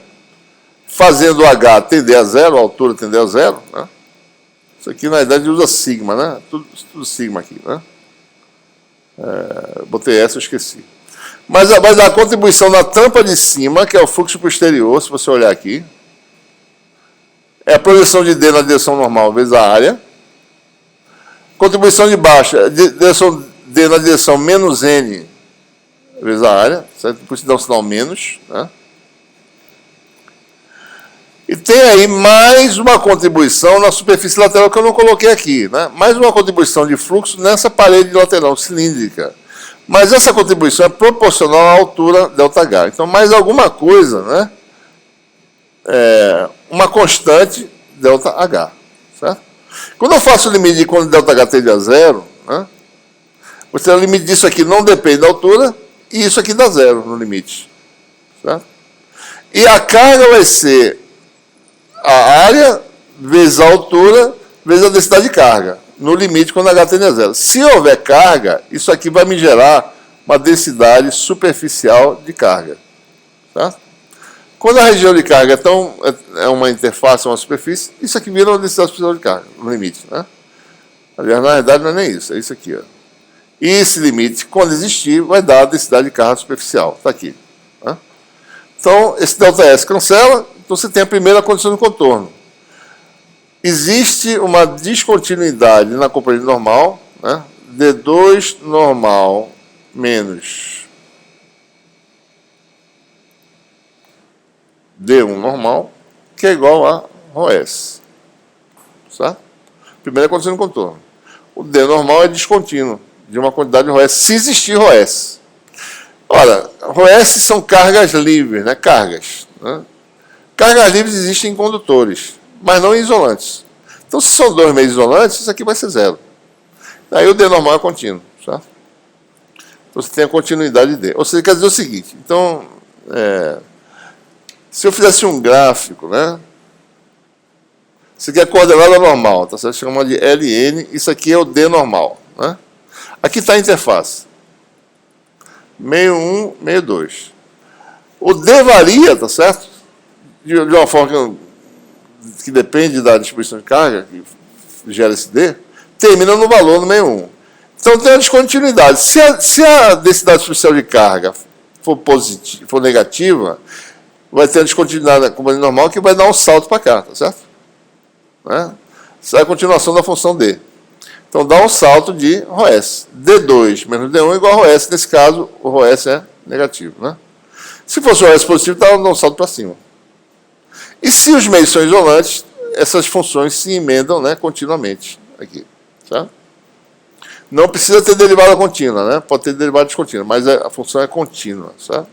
Fazendo o H tender a zero, a altura tender a zero, né? Isso aqui, na verdade, usa sigma, né? Tudo sigma aqui, né? Botei essa, eu esqueci. Mas a contribuição na tampa de cima, que é o fluxo posterior, se você olhar aqui, é a projeção de D na direção normal vezes a área. Contribuição de baixo, direção D na direção menos N vezes a área, certo? Por isso dá um sinal menos, né? E tem aí mais uma contribuição na superfície lateral que eu não coloquei aqui, né? Mais uma contribuição de fluxo nessa parede lateral cilíndrica. Mas essa contribuição é proporcional à altura ΔH. Então, mais alguma coisa, né? Uma constante ΔH, certo? Quando eu faço o limite de quando ΔH tende a zero, né? O limite disso aqui não depende da altura, e isso aqui dá zero no limite, certo? E a carga vai ser a área vezes a altura vezes a densidade de carga, no limite quando H tende a zero. Se houver carga, isso aqui vai me gerar uma densidade superficial de carga, certo? Quando a região de carga é uma interface, uma superfície, isso aqui vira uma densidade superficial de carga, no limite, né? Aliás, na verdade, não é nem isso, é isso aqui, ó. E esse limite, quando existir, vai dar a densidade de carga superficial. Está aqui, né? Então, esse ΔS cancela, então você tem a primeira condição do contorno. Existe uma descontinuidade na componente normal, né? D2 normal menos D1 normal, que é igual a ρS. Certo? Primeira condição do contorno. O D normal é descontínuo de uma quantidade de ρS, se existir ρS. Ora, ρS são cargas livres, né? Cargas. Né? Cargas livres existem em condutores, mas não em isolantes. Então, se são dois meios isolantes, isso aqui vai ser zero. Aí o D normal é contínuo. Certo? Então, você tem a continuidade de D. Ou seja, quer dizer o seguinte, então, se eu fizesse um gráfico, né? Isso aqui é a coordenada normal, tá certo? Chama de LN, isso aqui é o D normal, né? Aqui está a interface. Meio 1, meio 2. O D varia, tá certo? De uma forma que depende da distribuição de carga, que gera esse D, termina no valor no meio 1. Então tem uma descontinuidade. Se a densidade superficial de carga for positiva, for negativa, vai ter uma descontinuidade na componente normal que vai dar um salto para cá, tá certo? Né? Isso é a continuação da função D. Então dá um salto de ρS. D2 menos D1 é igual a ρS. Nesse caso, o ρS é negativo, né? Se fosse o ρS positivo, dá um salto para cima. E se os meios são isolantes, essas funções se emendam, né, continuamente. Aqui, certo? Não precisa ter derivada contínua, né? Pode ter derivada descontínua, mas a função é contínua, certo?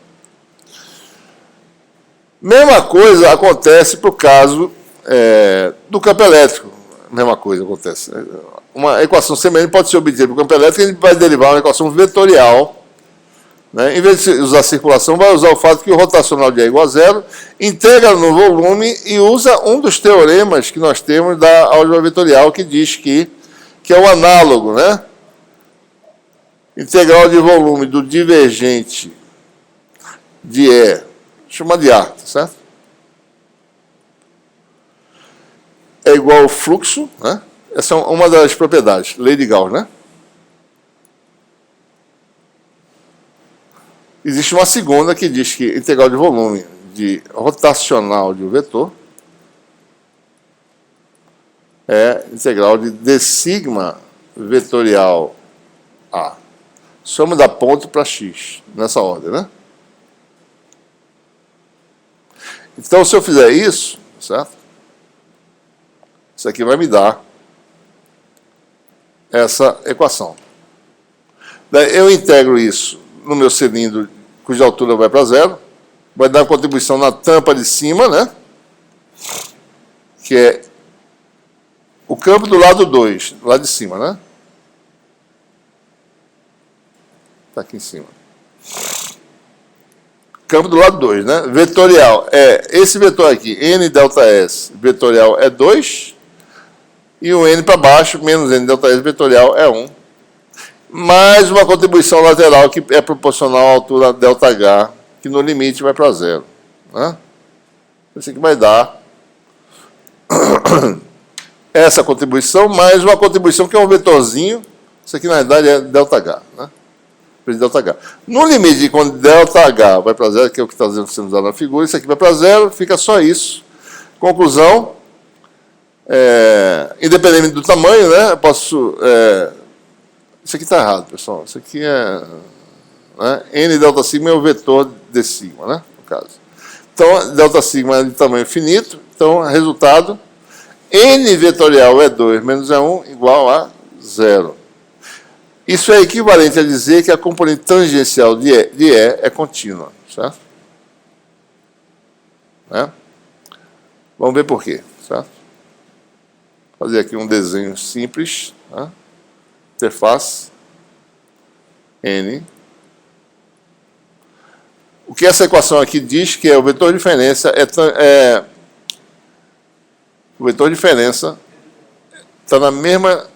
Mesma coisa acontece para o caso do campo elétrico. Mesma coisa acontece. Uma equação semelhante pode ser obtida para o campo elétrico, a gente vai derivar uma equação vetorial. Né? Em vez de usar a circulação, vai usar o fato que o rotacional de E é igual a zero, integra no volume e usa um dos teoremas que nós temos da álgebra vetorial, que diz que é o análogo, né? Integral de volume do divergente de E, chama de A, tá certo? É igual ao fluxo, né? Essa é uma das propriedades, lei de Gauss, né? Existe uma segunda que diz que integral de volume rotacional de um vetor é integral de d sigma vetorial A. Soma da ponto para x, nessa ordem, né? Então, se eu fizer isso, certo? Isso aqui vai me dar essa equação. Daí eu integro isso no meu cilindro, cuja altura vai para zero, vai dar uma contribuição na tampa de cima, né? Que é o campo do lado 2, lá de cima, né? Está aqui em cima. Campo do lado 2, né? Vetorial é esse vetor aqui, n delta s, vetorial é 2, e o n para baixo, menos n delta s, vetorial é 1. Mais uma contribuição lateral que é proporcional à altura ΔH, que no limite vai para zero. Né? Isso aqui vai dar essa contribuição, mais uma contribuição que é um vetorzinho. Isso aqui, na verdade, é ΔH. Né? ΔH. No limite, quando ΔH vai para zero, que é o que está sendo usado na figura, isso aqui vai para zero, fica só isso. Conclusão, independente do tamanho, né, eu posso... isso aqui está errado, pessoal. Isso aqui é... Né, n delta sigma é o vetor de sigma, né, no caso. Então, delta sigma é de tamanho finito. Então, resultado, n vetorial é 2 menos é 1 igual a 0. Isso é equivalente a dizer que a componente tangencial de E é contínua, certo? Né? Vamos ver por quê, certo? Vou fazer aqui um desenho simples, né? Interface N. O que essa equação aqui diz que é o vetor de diferença o vetor de diferença está na mesma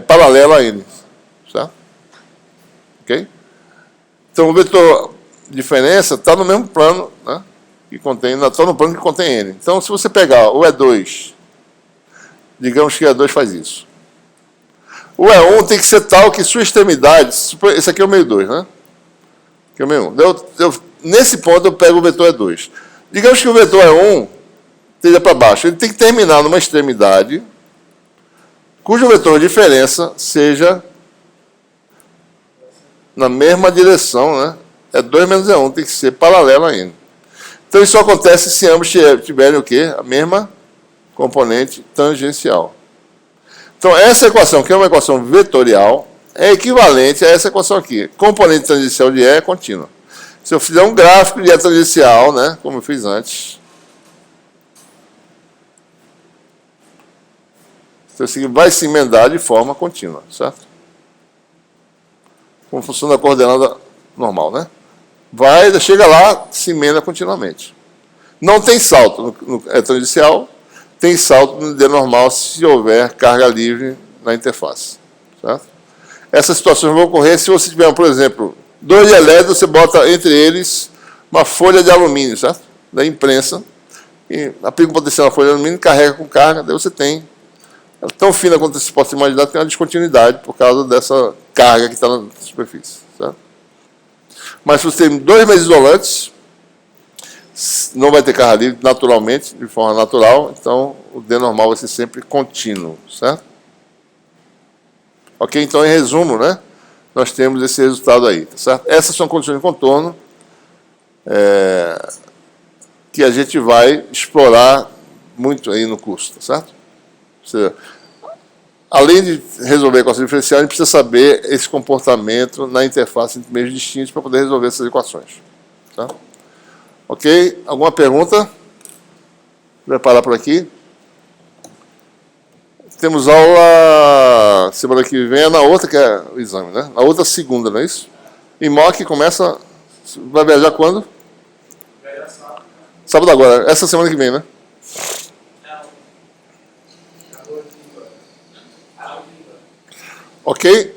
paralela a N. Certo? Ok? Então, o vetor de diferença está no mesmo plano, né, que contém, está no plano que contém N. Então, se você pegar o E2, digamos que o E2 faz isso. O E1 tem que ser tal que sua extremidade, esse aqui é o meio 2, né? Aqui é o meio 1. Nesse ponto, eu pego o vetor E2. Digamos que o vetor E1 esteja para baixo. Ele tem que terminar numa extremidade cujo vetor de diferença seja na mesma direção, né? É 2 menos é 1, tem que ser paralelo a N. Então, isso acontece se ambos tiverem o quê? A mesma componente tangencial. Então, essa equação, que é uma equação vetorial, é equivalente a essa equação aqui. Componente tangencial de E é contínua. Se eu fizer um gráfico de E tangencial, né, como eu fiz antes, então, isso aqui vai se emendar de forma contínua, certo? Como funciona a coordenada normal, né? Chega lá, se emenda continuamente. Não tem salto no tangencial, tem salto no D normal se houver carga livre na interface. Certo? Essas situações vão ocorrer se você tiver, por exemplo, 2 elétrons, você bota entre eles uma folha de alumínio, certo? Da imprensa, e aplica o potencial na folha de alumínio, carrega com carga, daí você tem, tão fina quanto você possa imaginar, tem uma descontinuidade por causa dessa carga que está na superfície. Certo? Mas se você tem 2 meios isolantes, não vai ter carga livre naturalmente, de forma natural, então o D normal vai ser sempre contínuo. Certo? Ok? Então, em resumo, né, nós temos esse resultado aí. Certo? Essas são condições de contorno que a gente vai explorar muito aí no curso. Certo? Além de resolver a equação diferencial, a gente precisa saber esse comportamento na interface entre meios distintos para poder resolver essas equações. Tá? Ok? Alguma pergunta? Vou parar por aqui. Temos aula semana que vem, na outra, que é o exame, né? Na outra segunda, não é isso? E MOC começa... Vai viajar quando? Sábado agora. Essa semana que vem, né? Ok?